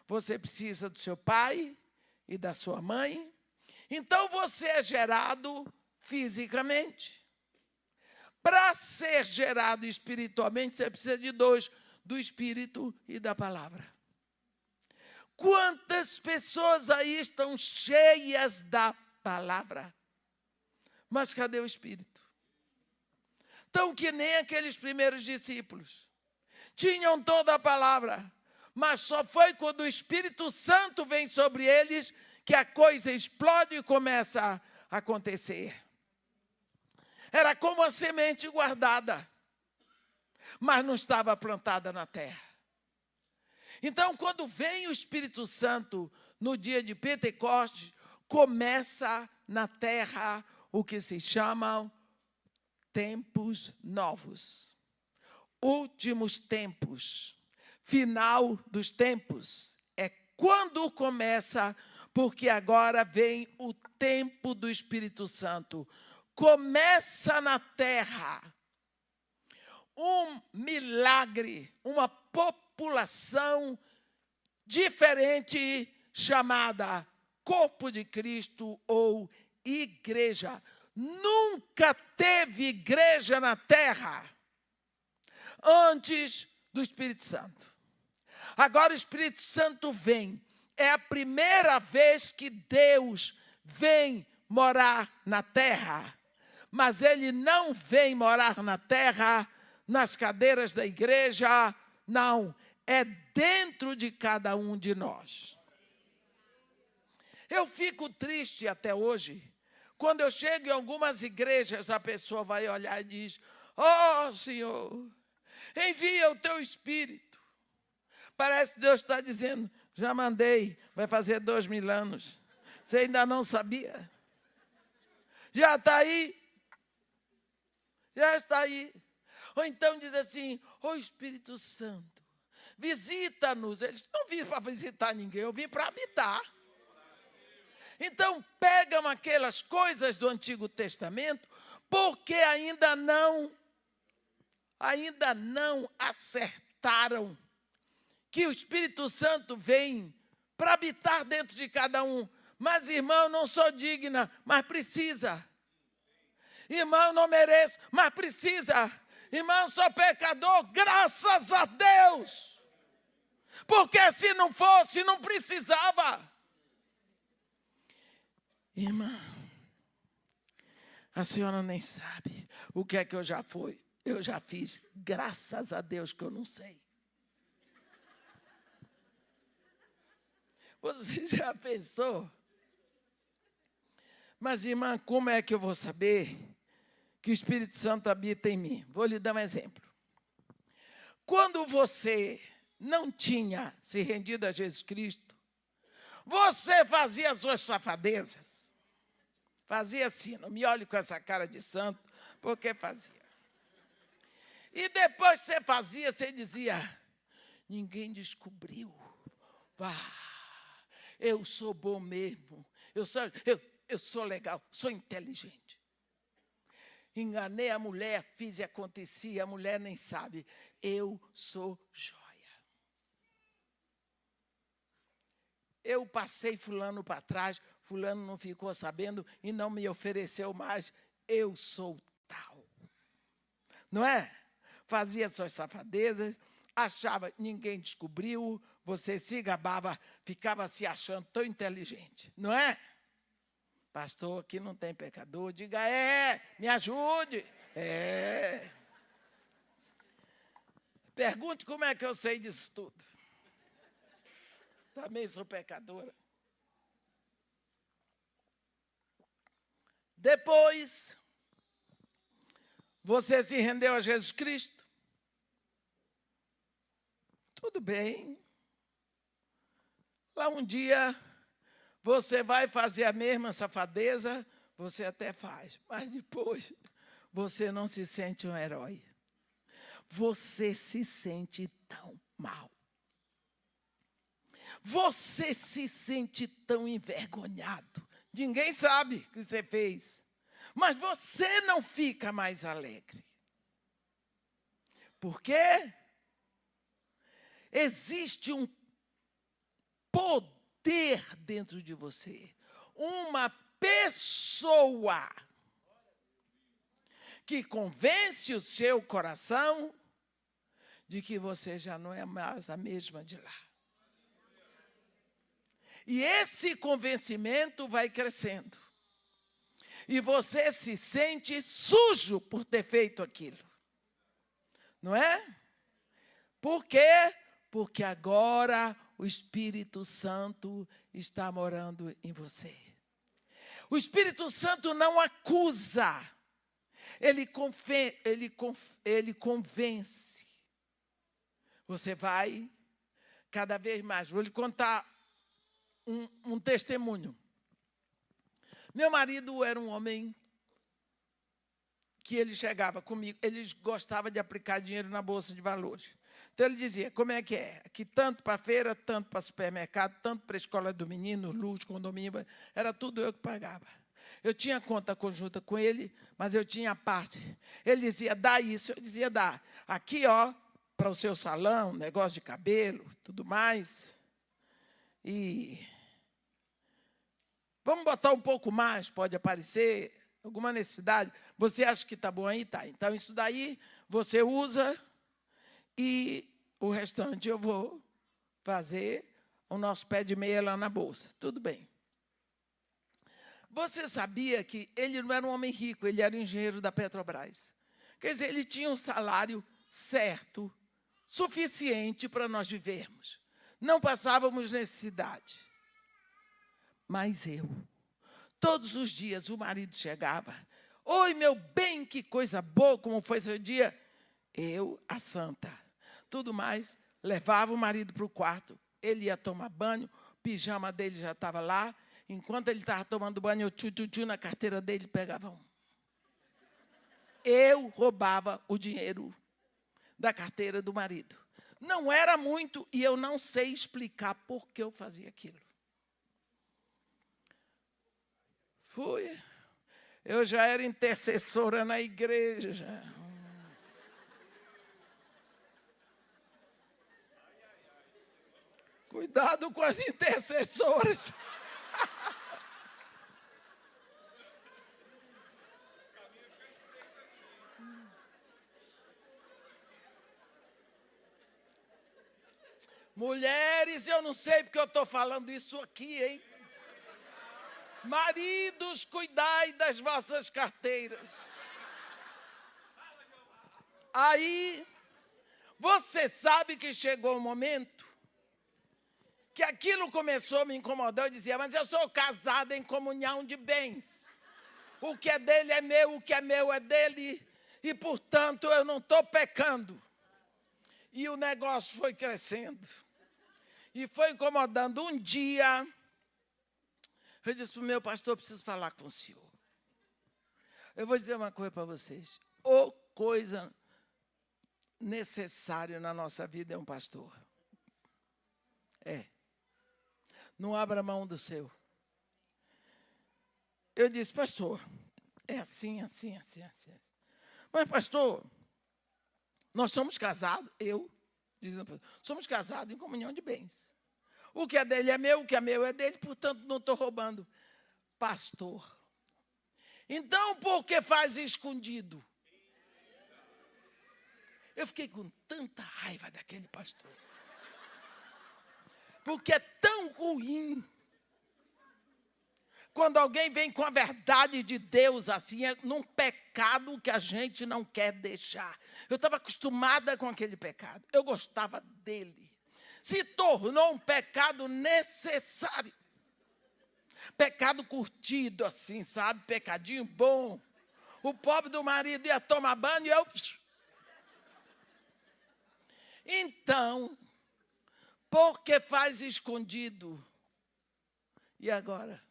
você precisa do seu pai e da sua mãe. Então, você é gerado fisicamente. Para ser gerado espiritualmente, você precisa de 2, do Espírito e da palavra. Quantas pessoas aí estão cheias da palavra? Mas cadê o Espírito? Então, que nem aqueles primeiros discípulos. Tinham toda a palavra, mas só foi quando o Espírito Santo vem sobre eles que a coisa explode e começa a acontecer. Era como a semente guardada, mas não estava plantada na terra. Então, quando vem o Espírito Santo no dia de Pentecostes, começa na terra o que se chamam tempos novos. Últimos tempos. Final dos tempos. É quando começa, porque agora vem o tempo do Espírito Santo. Começa na terra um milagre, uma população diferente chamada Corpo de Cristo ou igreja. Nunca teve igreja na terra antes do Espírito Santo. Agora o Espírito Santo vem. É a primeira vez que Deus vem morar na terra. Mas ele não vem morar na terra nas cadeiras da igreja. Não, é dentro de cada um de nós. Eu fico triste até hoje, quando eu chego em algumas igrejas, a pessoa vai olhar e diz: ó Senhor, envia o teu Espírito. Parece que Deus está dizendo: já mandei, vai fazer 2000 anos. Você ainda não sabia? Já está aí. Já está aí. Ou então diz assim: ô Espírito Santo, visita-nos. Eles não viram para visitar ninguém, eu vim para habitar. Então, pegam aquelas coisas do Antigo Testamento, porque ainda não acertaram que o Espírito Santo vem para habitar dentro de cada um. Mas, irmão, eu não sou digna, mas precisa. Irmão, eu não mereço, mas precisa. Irmão, eu sou pecador, graças a Deus. Porque se não fosse, não precisava. Irmã, a senhora nem sabe o que é que eu já fiz, graças a Deus que eu não sei. Você já pensou? Mas, irmã, como é que eu vou saber que o Espírito Santo habita em mim? Vou lhe dar um exemplo. Quando você não tinha se rendido a Jesus Cristo, você fazia as suas safadezas. Fazia assim, não me olhe com essa cara de santo, porque fazia. E depois você fazia, você dizia: ninguém descobriu. Eu sou bom mesmo, eu sou legal, sou inteligente. Enganei a mulher, fiz e acontecia, a mulher nem sabe. Eu sou joia. Eu passei fulano para trás, fulano não ficou sabendo e não me ofereceu mais. Eu sou tal. Não é? Fazia suas safadezas, achava que ninguém descobriu, você se gabava, ficava se achando tão inteligente. Não é? Pastor, aqui não tem pecador. Diga: me ajude. Pergunte como é que eu sei disso tudo. Também sou pecadora. Depois, você se rendeu a Jesus Cristo. Tudo bem. Lá um dia, você vai fazer a mesma safadeza, você até faz, mas depois você não se sente um herói. Você se sente tão mal. Você se sente tão envergonhado. Ninguém sabe o que você fez. Mas você não fica mais alegre. Por quê? Existe um poder dentro de você. Uma pessoa que convence o seu coração de que você já não é mais a mesma de lá. E esse convencimento vai crescendo. E você se sente sujo por ter feito aquilo. Não é? Por quê? Porque agora o Espírito Santo está morando em você. O Espírito Santo não acusa. Ele convence. Você vai cada vez mais. Vou lhe contar um testemunho. Meu marido era um homem que ele chegava comigo, ele gostava de aplicar dinheiro na bolsa de valores. Então ele dizia: como é que é? Aqui tanto para feira, tanto para supermercado, tanto para a escola do menino, luz, condomínio, era tudo eu que pagava. Eu tinha conta conjunta com ele, mas eu tinha a parte. Ele dizia: dá isso, eu dizia: dá. Aqui, ó, para o seu salão, negócio de cabelo, tudo mais. E vamos botar um pouco mais, pode aparecer alguma necessidade. Você acha que está bom aí? Tá. Então, isso daí você usa e o restante eu vou fazer o nosso pé de meia lá na bolsa. Tudo bem. Você sabia que ele não era um homem rico, ele era engenheiro da Petrobras. Quer dizer, ele tinha um salário certo, suficiente para nós vivermos. Não passávamos necessidade. Mas todos os dias o marido chegava. Oi, meu bem, que coisa boa, como foi seu dia? Eu, a santa. Tudo mais, levava o marido para o quarto. Ele ia tomar banho, o pijama dele já estava lá. Enquanto ele estava tomando banho, eu tchu na carteira dele, pegava um. Eu roubava o dinheiro da carteira do marido. Não era muito e eu não sei explicar por que eu fazia aquilo. Fui. Eu já era intercessora na igreja. Cuidado com as intercessoras. Mulheres, eu não sei porque eu estou falando isso aqui, hein? Maridos, cuidai das vossas carteiras. Aí, você sabe que chegou um momento que aquilo começou a me incomodar. Eu dizia, mas eu sou casada em comunhão de bens. O que é dele é meu, o que é meu é dele. E, portanto, eu não estou pecando. E o negócio foi crescendo. E foi incomodando. Um dia, eu disse para o meu pastor, eu preciso falar com o senhor. Eu vou dizer uma coisa para vocês. Ou coisa necessária na nossa vida é um pastor. Não abra mão do seu. Eu disse, pastor, é assim. Mas, pastor, nós somos casados, somos casados em comunhão de bens. O que é dele é meu, o que é meu é dele, portanto, não estou roubando. Pastor, então por que faz escondido? Eu fiquei com tanta raiva daquele pastor. Porque é tão ruim quando alguém vem com a verdade de Deus, assim, num pecado que a gente não quer deixar. Eu estava acostumada com aquele pecado. Eu gostava dele. Se tornou um pecado necessário. Pecado curtido, assim, sabe? Pecadinho bom. O pobre do marido ia tomar banho e eu... Então, porque faz escondido? E agora?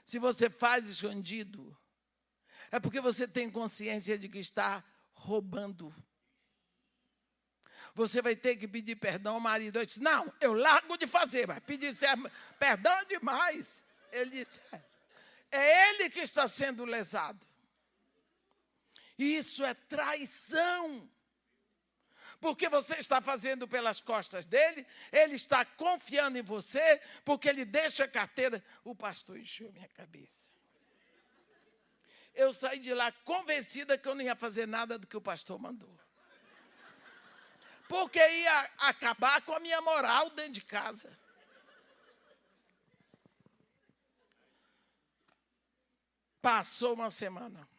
Se você faz escondido, é porque você tem consciência de que está roubando. Você vai ter que pedir perdão ao marido. Eu disse, não, eu largo de fazer, mas pedir perdão é demais. Ele disse, é ele que está sendo lesado. Isso é traição. Porque você está fazendo pelas costas dele, ele está confiando em você, porque ele deixa a carteira. O pastor encheu minha cabeça. Eu saí de lá convencida que eu não ia fazer nada do que o pastor mandou. Porque ia acabar com a minha moral dentro de casa. Passou uma semana.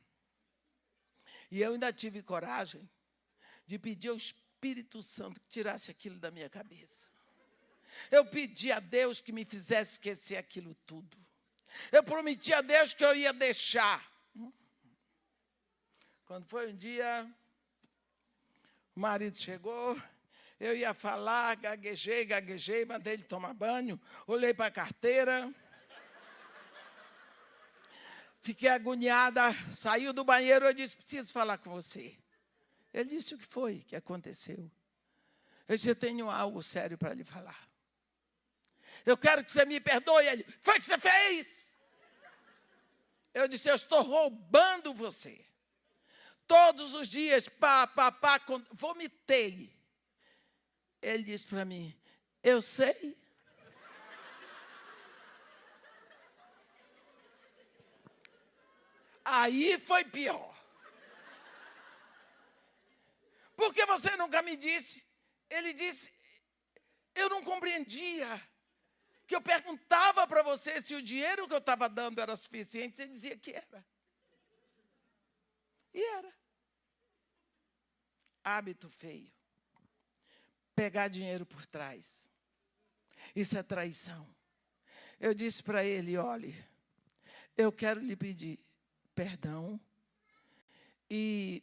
E eu ainda tive coragem de pedir ao Espírito Santo que tirasse aquilo da minha cabeça. Eu pedi a Deus que me fizesse esquecer aquilo tudo. Eu prometi a Deus que eu ia deixar. Quando foi um dia, o marido chegou, eu ia falar, gaguejei, mandei ele tomar banho, olhei para a carteira, fiquei agoniada, saiu do banheiro, eu disse, preciso falar com você. Ele disse, o que foi que aconteceu? Eu disse, eu tenho algo sério para lhe falar. Eu quero que você me perdoe. Ele, o que foi que você fez? Eu disse, eu estou roubando você. Todos os dias, vomitei. Ele disse para mim, eu sei. Aí foi pior. Por que você nunca me disse? Ele disse, eu não compreendia. Que eu perguntava para você se o dinheiro que eu estava dando era suficiente, você dizia que era. E era. hábito feio. Pegar dinheiro por trás. Isso é traição. Eu disse para ele, olhe, eu quero lhe pedir perdão e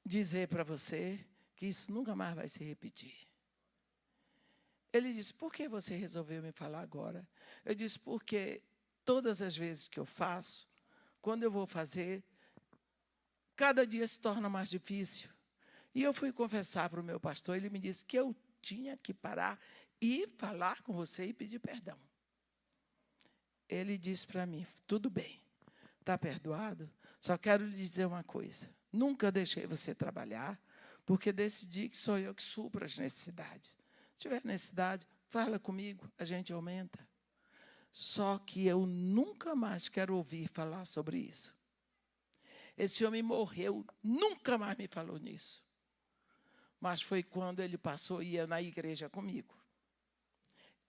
dizer para você que isso nunca mais vai se repetir. Ele disse, por que você resolveu me falar agora? Eu disse, porque todas as vezes que eu faço, quando eu vou fazer, cada dia se torna mais difícil. E eu fui confessar para o meu pastor, ele me disse que eu tinha que parar e falar com você e pedir perdão. Ele disse para mim, tudo bem, está perdoado? Só quero lhe dizer uma coisa, nunca deixei você trabalhar, porque decidi que sou eu que supro as necessidades. Se tiver necessidade, fala comigo, a gente aumenta. Só que eu nunca mais quero ouvir falar sobre isso. Esse homem morreu, nunca mais me falou nisso. Mas foi quando ele passou e ia na igreja comigo.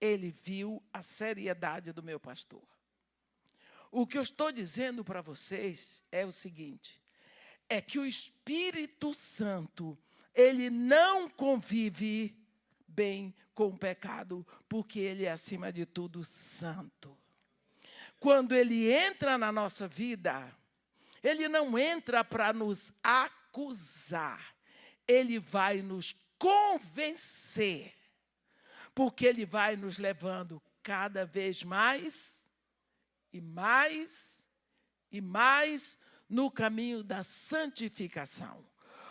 Ele viu a seriedade do meu pastor. O que eu estou dizendo para vocês é o seguinte, é que o Espírito Santo, ele não convive bem com o pecado, porque ele é, acima de tudo, santo. Quando ele entra na nossa vida, ele não entra para nos acusar, ele vai nos convencer, porque ele vai nos levando cada vez mais e mais e mais no caminho da santificação.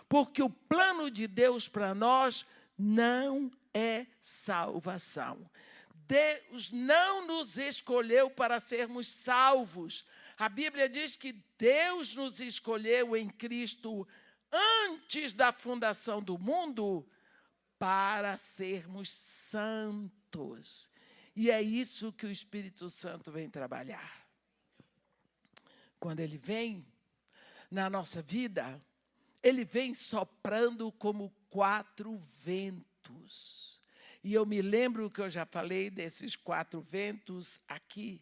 Porque o plano de Deus para nós não é salvação. Deus não nos escolheu para sermos salvos. A Bíblia diz que Deus nos escolheu em Cristo antes da fundação do mundo para sermos santos. E é isso que o Espírito Santo vem trabalhar. Quando ele vem na nossa vida, ele vem soprando como 4 ventos. E eu me lembro que eu já falei desses 4 ventos aqui.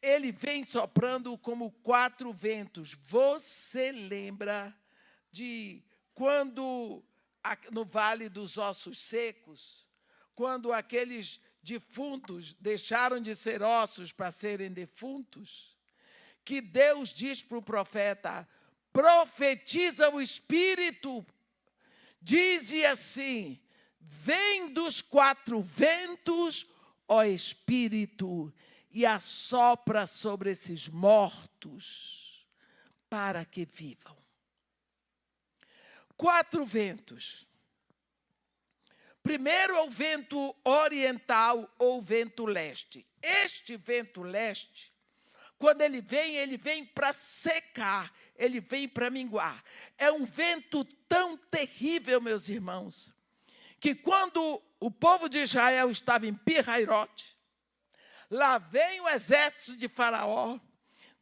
Ele vem soprando como 4 ventos. Você lembra de quando, no Vale dos Ossos Secos, quando aqueles defuntos deixaram de ser ossos para serem defuntos, que Deus diz para o profeta, profetiza o Espírito, dize assim, vem dos 4 ventos, ó Espírito, e assopra sobre esses mortos, para que vivam. 4 ventos. Primeiro é o vento oriental ou vento leste. Este vento leste, quando ele vem para secar, ele vem para minguar. É um vento tão terrível, meus irmãos, que quando o povo de Israel estava em Pi-Hairote, lá vem o exército de Faraó,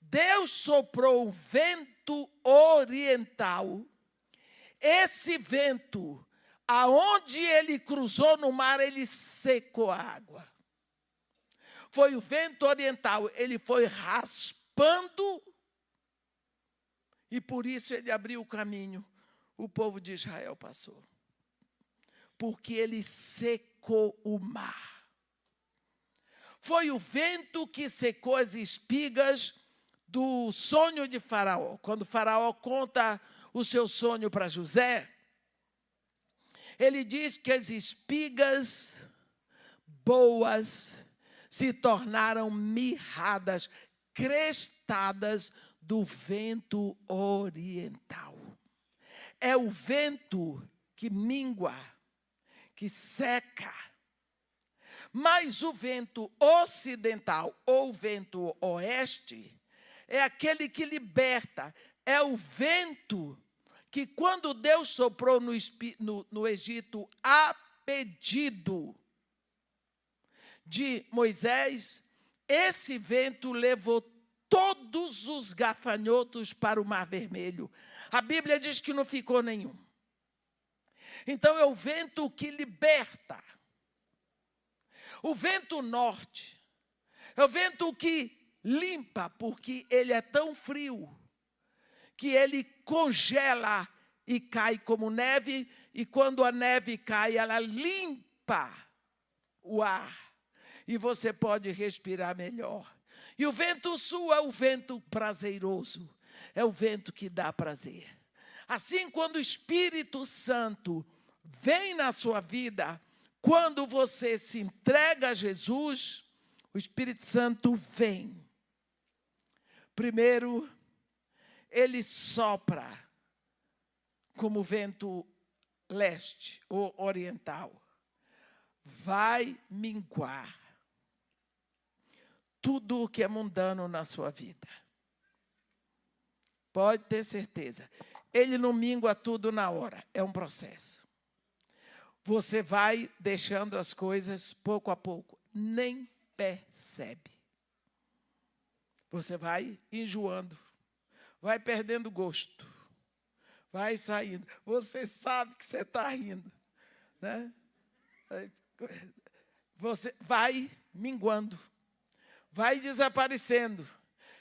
Deus soprou o vento oriental. Esse vento, aonde ele cruzou no mar, ele secou a água. Foi o vento oriental, ele foi raspando e por isso ele abriu o caminho. O povo de Israel passou. Porque ele secou o mar. Foi o vento que secou as espigas do sonho de Faraó. Quando Faraó conta o seu sonho para José, ele diz que as espigas boas se tornaram mirradas, crestadas do vento oriental. É o vento que mingua, que seca. Mas o vento ocidental ou vento oeste é aquele que liberta. É o vento que quando Deus soprou no Egito a pedido de Moisés, esse vento levou todos os gafanhotos para o Mar Vermelho. A Bíblia diz que não ficou nenhum. Então é o vento que liberta. O vento norte é o vento que limpa, porque ele é tão frio que ele congela e cai como neve, e quando a neve cai, ela limpa o ar, e você pode respirar melhor. E o vento sul é o vento prazeroso, é o vento que dá prazer. Assim, quando o Espírito Santo vem na sua vida, quando você se entrega a Jesus, o Espírito Santo vem. Primeiro, ele sopra como vento leste ou oriental. Vai minguar tudo o que é mundano na sua vida. Pode ter certeza. Ele não mingua tudo na hora, é um processo. Você vai deixando as coisas pouco a pouco, nem percebe. Você vai enjoando, vai perdendo gosto, vai saindo. Você sabe que você está rindo, né? Você vai minguando, vai desaparecendo.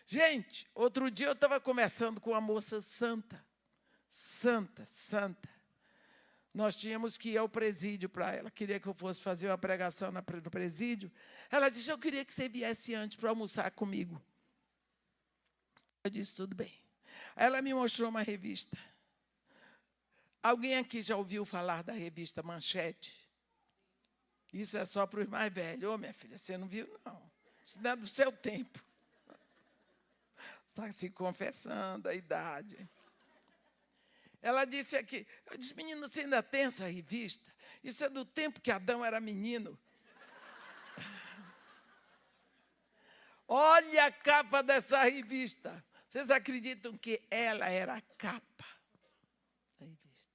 Gente, outro dia eu estava conversando com uma moça santa. Nós tínhamos que ir ao presídio para ela. Queria que eu fosse fazer uma pregação no presídio. Ela disse, eu queria que você viesse antes para almoçar comigo. Eu disse, tudo bem. Ela me mostrou uma revista. Alguém aqui já ouviu falar da revista Manchete? Isso é só para os mais velhos. Ô, minha filha, você não viu, não. Isso não é do seu tempo. Está se confessando a idade. Ela disse aqui, eu disse, menino, você ainda tem essa revista? Isso é do tempo que Adão era menino. Olha a capa dessa revista. Vocês acreditam que ela era a capa da revista?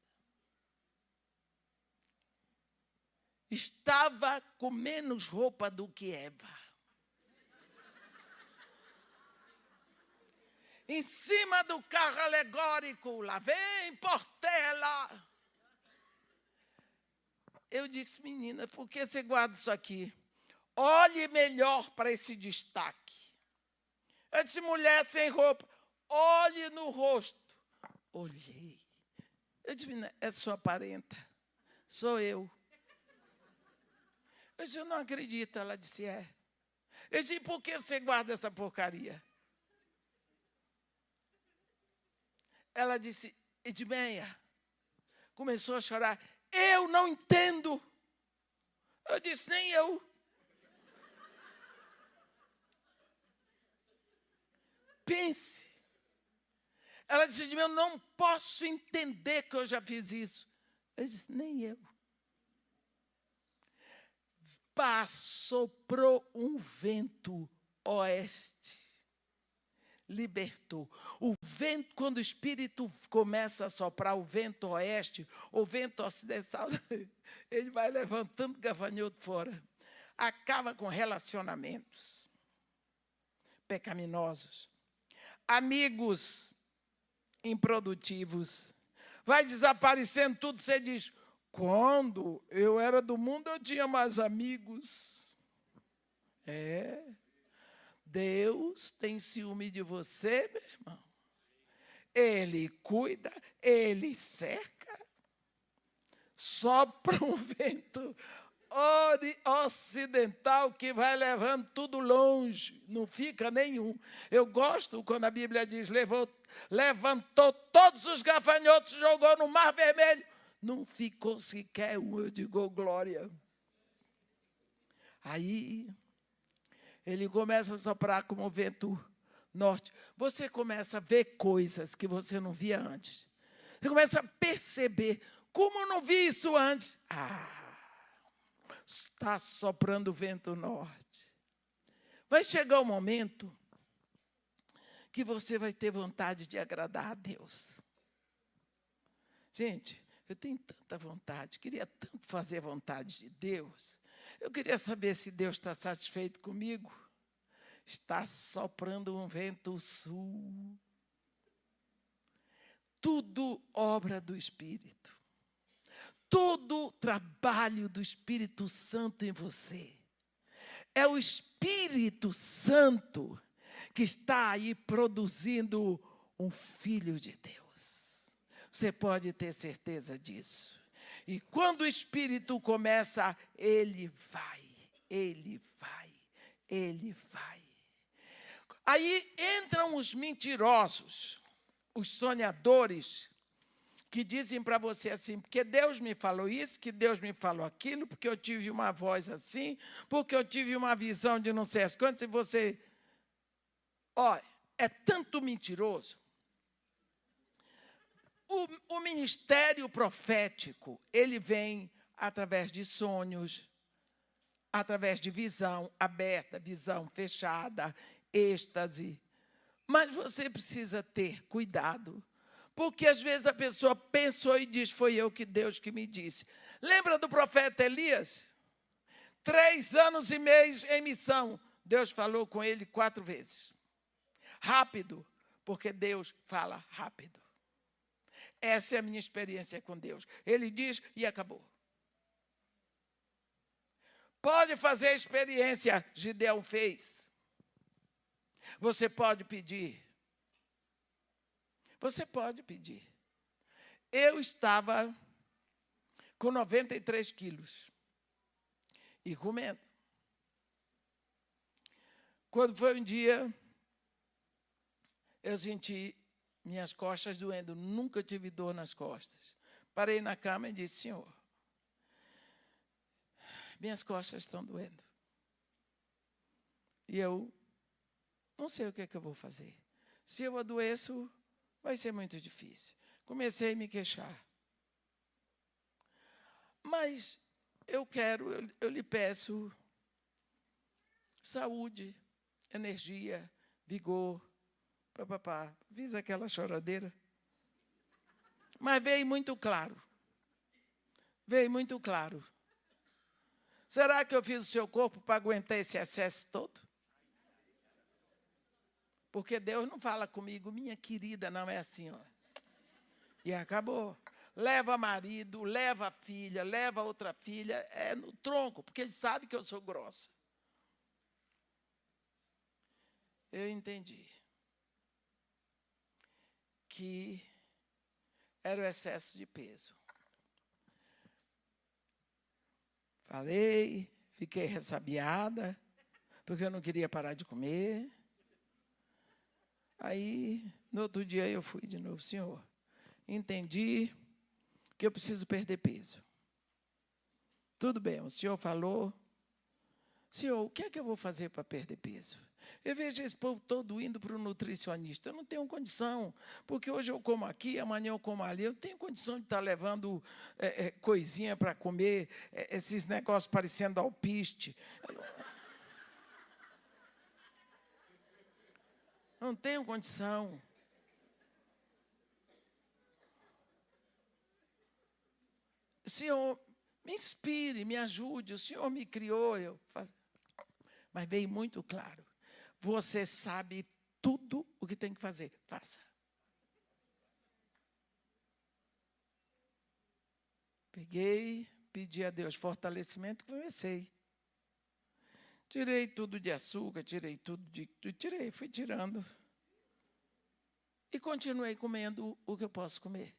Estava com menos roupa do que Eva. Em cima do carro alegórico, lá vem Portela. Eu disse, menina, por que você guarda isso aqui? Olhe melhor para esse destaque. Eu disse, mulher sem roupa, olhe no rosto. Olhei. Eu disse, menina, é sua parenta, sou eu. Eu disse, eu não acredito. Ela disse, é. Eu disse, por que você guarda essa porcaria? Ela disse, Edmeia, começou a chorar, eu não entendo. Eu disse, nem eu. Pense. Ela disse, Edmeia, eu não posso entender que eu já fiz isso. Eu disse, nem eu. Soprou um vento oeste. Libertou. O vento, quando o Espírito começa a soprar o vento oeste, o vento ocidental, ele vai levantando gafanhoto fora. Acaba com relacionamentos pecaminosos, amigos improdutivos. Vai desaparecendo tudo, você diz, quando eu era do mundo, eu tinha mais amigos. Deus tem ciúme de você, meu irmão. Ele cuida, ele cerca. Sopra um vento ocidental que vai levando tudo longe, não fica nenhum. Eu gosto quando a Bíblia diz, levantou todos os gafanhotos, jogou no Mar Vermelho. Não ficou sequer um, eu digo, glória. Aí ele começa a soprar como o vento norte. Você começa a ver coisas que você não via antes. Você começa a perceber, como eu não vi isso antes? Está soprando o vento norte. Vai chegar um momento que você vai ter vontade de agradar a Deus. Gente, eu tenho tanta vontade, queria tanto fazer a vontade de Deus. Eu queria saber se Deus está satisfeito comigo. Está soprando um vento sul. Tudo obra do Espírito. Todo trabalho do Espírito Santo em você. É o Espírito Santo que está aí produzindo um filho de Deus. Você pode ter certeza disso. E quando o Espírito começa, ele vai. Aí entram os mentirosos, os sonhadores, que dizem para você assim, porque Deus me falou isso, que Deus me falou aquilo, porque eu tive uma voz assim, porque eu tive uma visão de não sei as quantas, e você... Olha, é tanto mentiroso. O ministério profético, ele vem através de sonhos, através de visão aberta, visão fechada, êxtase. Mas você precisa ter cuidado, porque às vezes a pessoa pensou e diz, foi Deus que me disse. Lembra do profeta Elias? 3 anos e meio em missão. Deus falou com ele 4 vezes. Rápido, porque Deus fala rápido. Essa é a minha experiência com Deus. Ele diz e acabou. Pode fazer a experiência, Gideão fez. Você pode pedir. Você pode pedir. Eu estava com 93 quilos e comendo. Quando foi um dia, eu senti minhas costas doendo. Nunca tive dor nas costas. Parei na cama e disse, Senhor, minhas costas estão doendo. E eu não sei o que é que eu vou fazer. Se eu adoeço, vai ser muito difícil. Comecei a me queixar. Mas eu lhe peço saúde, energia, vigor. Papapá, fiz aquela choradeira. Mas veio muito claro. Veio muito claro. Será que eu fiz o seu corpo para aguentar esse excesso todo? Porque Deus não fala comigo, minha querida, não é assim, ó. E acabou. Leva marido, leva filha, leva outra filha, é no tronco, porque ele sabe que eu sou grossa. Eu entendi que era o excesso de peso. Falei, fiquei ressabiada, porque eu não queria parar de comer. Aí, no outro dia, eu fui de novo, Senhor, entendi que eu preciso perder peso. Tudo bem, o Senhor falou. Senhor, o que é que eu vou fazer para perder peso? Eu vejo esse povo todo indo para o nutricionista. Eu não tenho condição, porque hoje eu como aqui, amanhã eu como ali. Eu tenho condição de estar levando coisinha para comer, esses negócios parecendo alpiste. Não tenho condição. Senhor, me inspire, me ajude. O Senhor me criou. Mas veio muito claro. Você sabe tudo o que tem que fazer. Faça. Peguei, pedi a Deus fortalecimento, comecei. Tirei tudo de açúcar, tirei tudo fui tirando. E continuei comendo o que eu posso comer.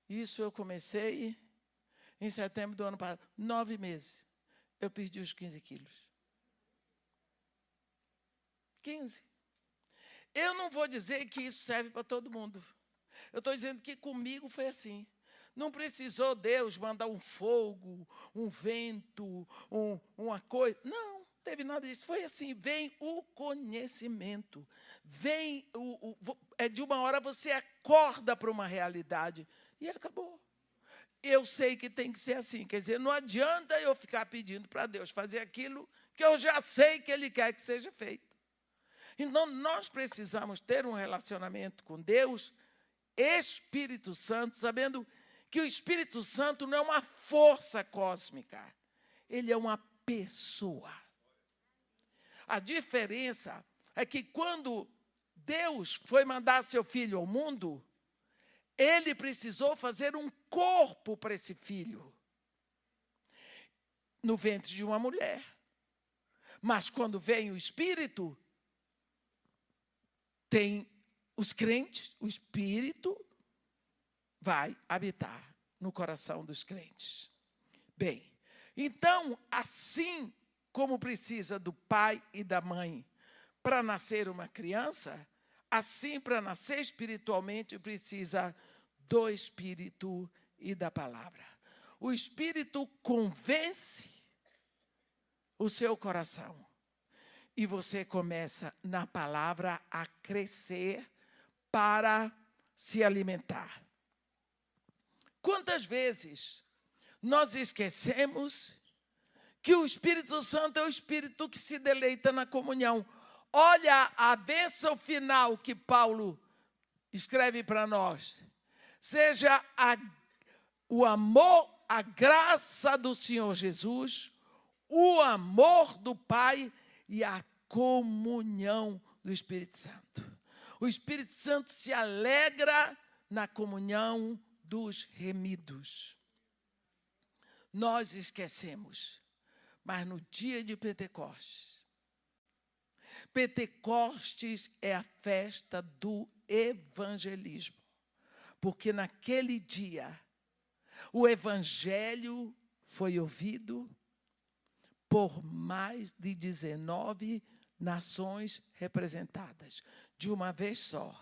Isso eu comecei em setembro do ano passado. 9 meses. Eu perdi os 15 quilos. 15. Eu não vou dizer que isso serve para todo mundo. Eu estou dizendo que comigo foi assim. Não precisou Deus mandar um fogo, um vento, uma coisa. Não, teve nada disso. Foi assim, vem o conhecimento. Vem, de uma hora você acorda para uma realidade. E acabou. Eu sei que tem que ser assim. Quer dizer, não adianta eu ficar pedindo para Deus fazer aquilo que eu já sei que Ele quer que seja feito. Então, nós precisamos ter um relacionamento com Deus, Espírito Santo, sabendo que o Espírito Santo não é uma força cósmica. Ele é uma pessoa. A diferença é que quando Deus foi mandar seu filho ao mundo, Ele precisou fazer um corpo para esse filho, no ventre de uma mulher. Mas quando vem o Espírito, tem os crentes, o Espírito vai habitar no coração dos crentes. Bem, então, assim como precisa do pai e da mãe para nascer uma criança, assim, para nascer espiritualmente, precisa do Espírito e da palavra. O Espírito convence o seu coração. E você começa, na palavra, a crescer para se alimentar. Quantas vezes nós esquecemos que o Espírito Santo é o Espírito que se deleita na comunhão? Olha a bênção final que Paulo escreve para nós. Seja o amor, a graça do Senhor Jesus, o amor do Pai e a comunhão do Espírito Santo. O Espírito Santo se alegra na comunhão dos remidos. Nós esquecemos, mas no dia de Pentecostes, Pentecostes é a festa do evangelismo, porque naquele dia o evangelho foi ouvido por mais de 19 nações representadas, de uma vez só.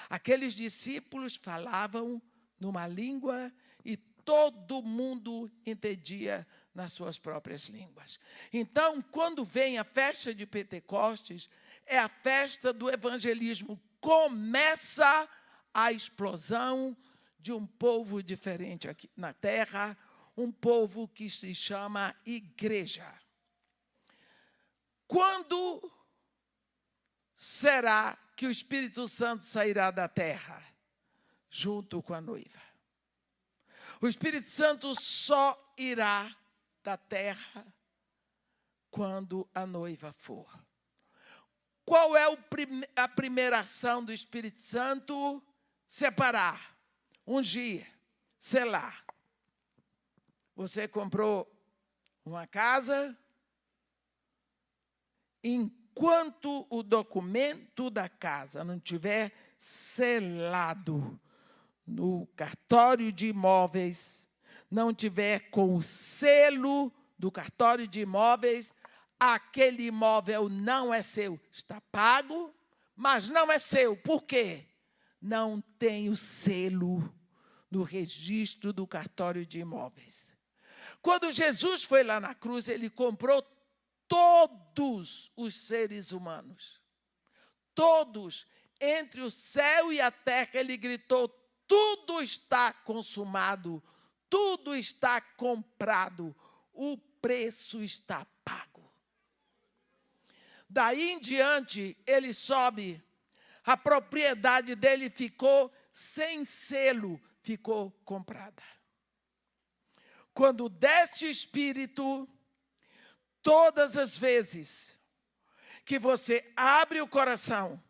Aqueles discípulos falavam numa língua e todo mundo entendia nas suas próprias línguas. Então, quando vem a festa de Pentecostes, é a festa do evangelismo. Começa a explosão de um povo diferente aqui na terra, um povo que se chama igreja. Quando será que o Espírito Santo sairá da terra? Junto com a noiva. O Espírito Santo só irá da terra quando a noiva for. Qual é a primeira ação do Espírito Santo? Separar, ungir, selar. Você comprou uma casa, enquanto o documento da casa não tiver selado no cartório de imóveis, não tiver com o selo do cartório de imóveis, aquele imóvel não é seu. Está pago, mas não é seu. Por quê? Não tem o selo no registro do cartório de imóveis. Quando Jesus foi lá na cruz, ele comprou todos os seres humanos. Todos, entre o céu e a terra, ele gritou: tudo está consumado, tudo está comprado, o preço está pago. Daí em diante, ele sobe, a propriedade dele ficou sem selo, ficou comprada. Quando desce o Espírito, todas as vezes que você abre o coração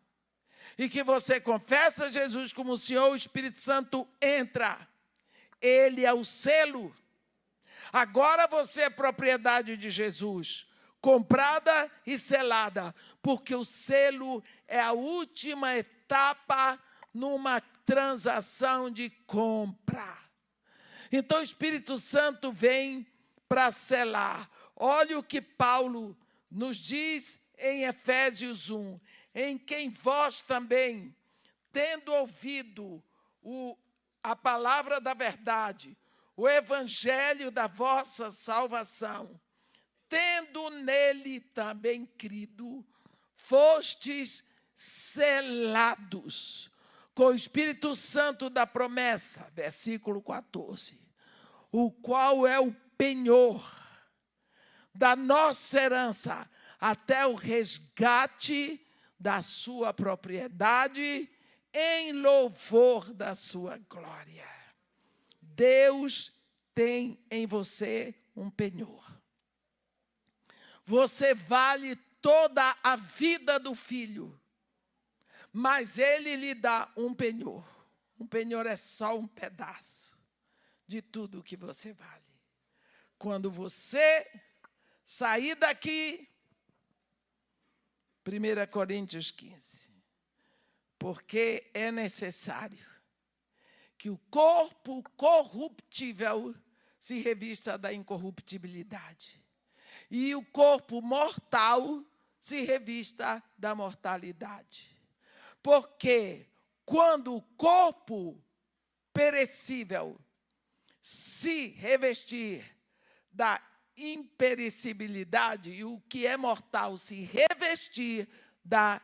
e que você confessa Jesus como o Senhor, o Espírito Santo entra. Ele é o selo. Agora você é propriedade de Jesus, comprada e selada, porque o selo é a última etapa numa transação de compra. Então o Espírito Santo vem para selar. Olha o que Paulo nos diz em Efésios 1. Em quem vós também, tendo ouvido a palavra da verdade, o evangelho da vossa salvação, tendo nele também crido, fostes selados com o Espírito Santo da promessa, versículo 14, o qual é o penhor da nossa herança até o resgate da sua propriedade em louvor da sua glória. Deus tem em você um penhor. Você vale toda a vida do filho, mas ele lhe dá um penhor. Um penhor é só um pedaço de tudo que você vale. Quando você sair daqui, 1 Coríntios 15, Porque é necessário que o corpo corruptível se revista da incorruptibilidade e o corpo mortal se revista da mortalidade. Porque quando o corpo perecível se revestir da imperecibilidade e o que é mortal se revestir da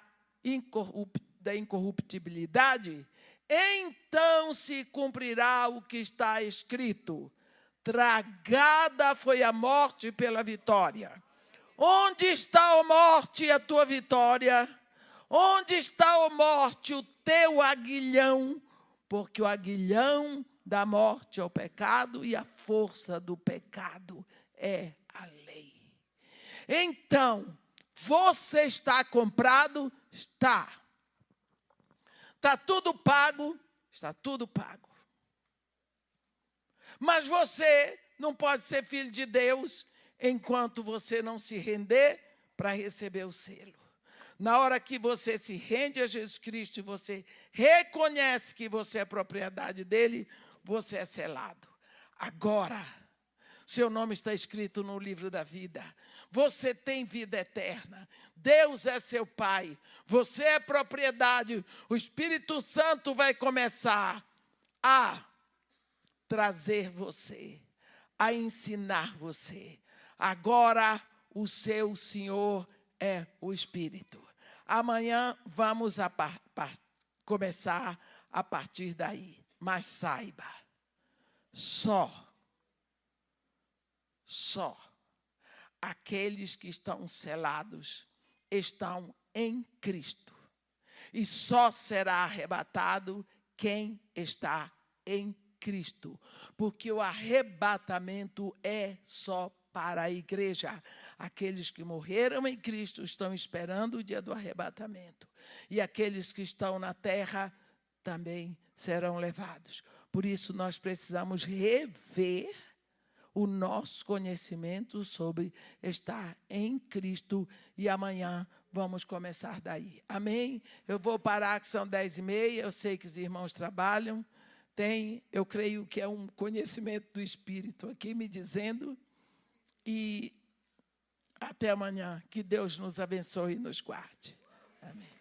incorruptibilidade, então se cumprirá o que está escrito: tragada foi a morte pela vitória. Onde está, ó morte, a tua vitória? Onde está, ó morte, o teu aguilhão? Porque o aguilhão da morte é o pecado e a força do pecado é a lei. Então, você está comprado? Está. Está tudo pago? Está tudo pago. Mas você não pode ser filho de Deus enquanto você não se render para receber o selo. Na hora que você se rende a Jesus Cristo e você reconhece que você é propriedade dele, você é selado. Agora, seu nome está escrito no livro da vida. Você tem vida eterna. Deus é seu Pai. Você é propriedade. O Espírito Santo vai começar a trazer você, a ensinar você. Agora, o seu Senhor é o Espírito. Amanhã vamos começar a partir daí. Mas saiba, só aqueles que estão selados estão em Cristo. E só será arrebatado quem está em Cristo. Porque o arrebatamento é só para a igreja. Aqueles que morreram em Cristo estão esperando o dia do arrebatamento. E aqueles que estão na terra também serão levados. Por isso, nós precisamos rever o nosso conhecimento sobre estar em Cristo. E amanhã vamos começar daí. Amém? Eu vou parar, que são 10h30. Eu sei que os irmãos trabalham. Eu creio que é um conhecimento do Espírito aqui me dizendo. E até amanhã. Que Deus nos abençoe e nos guarde. Amém.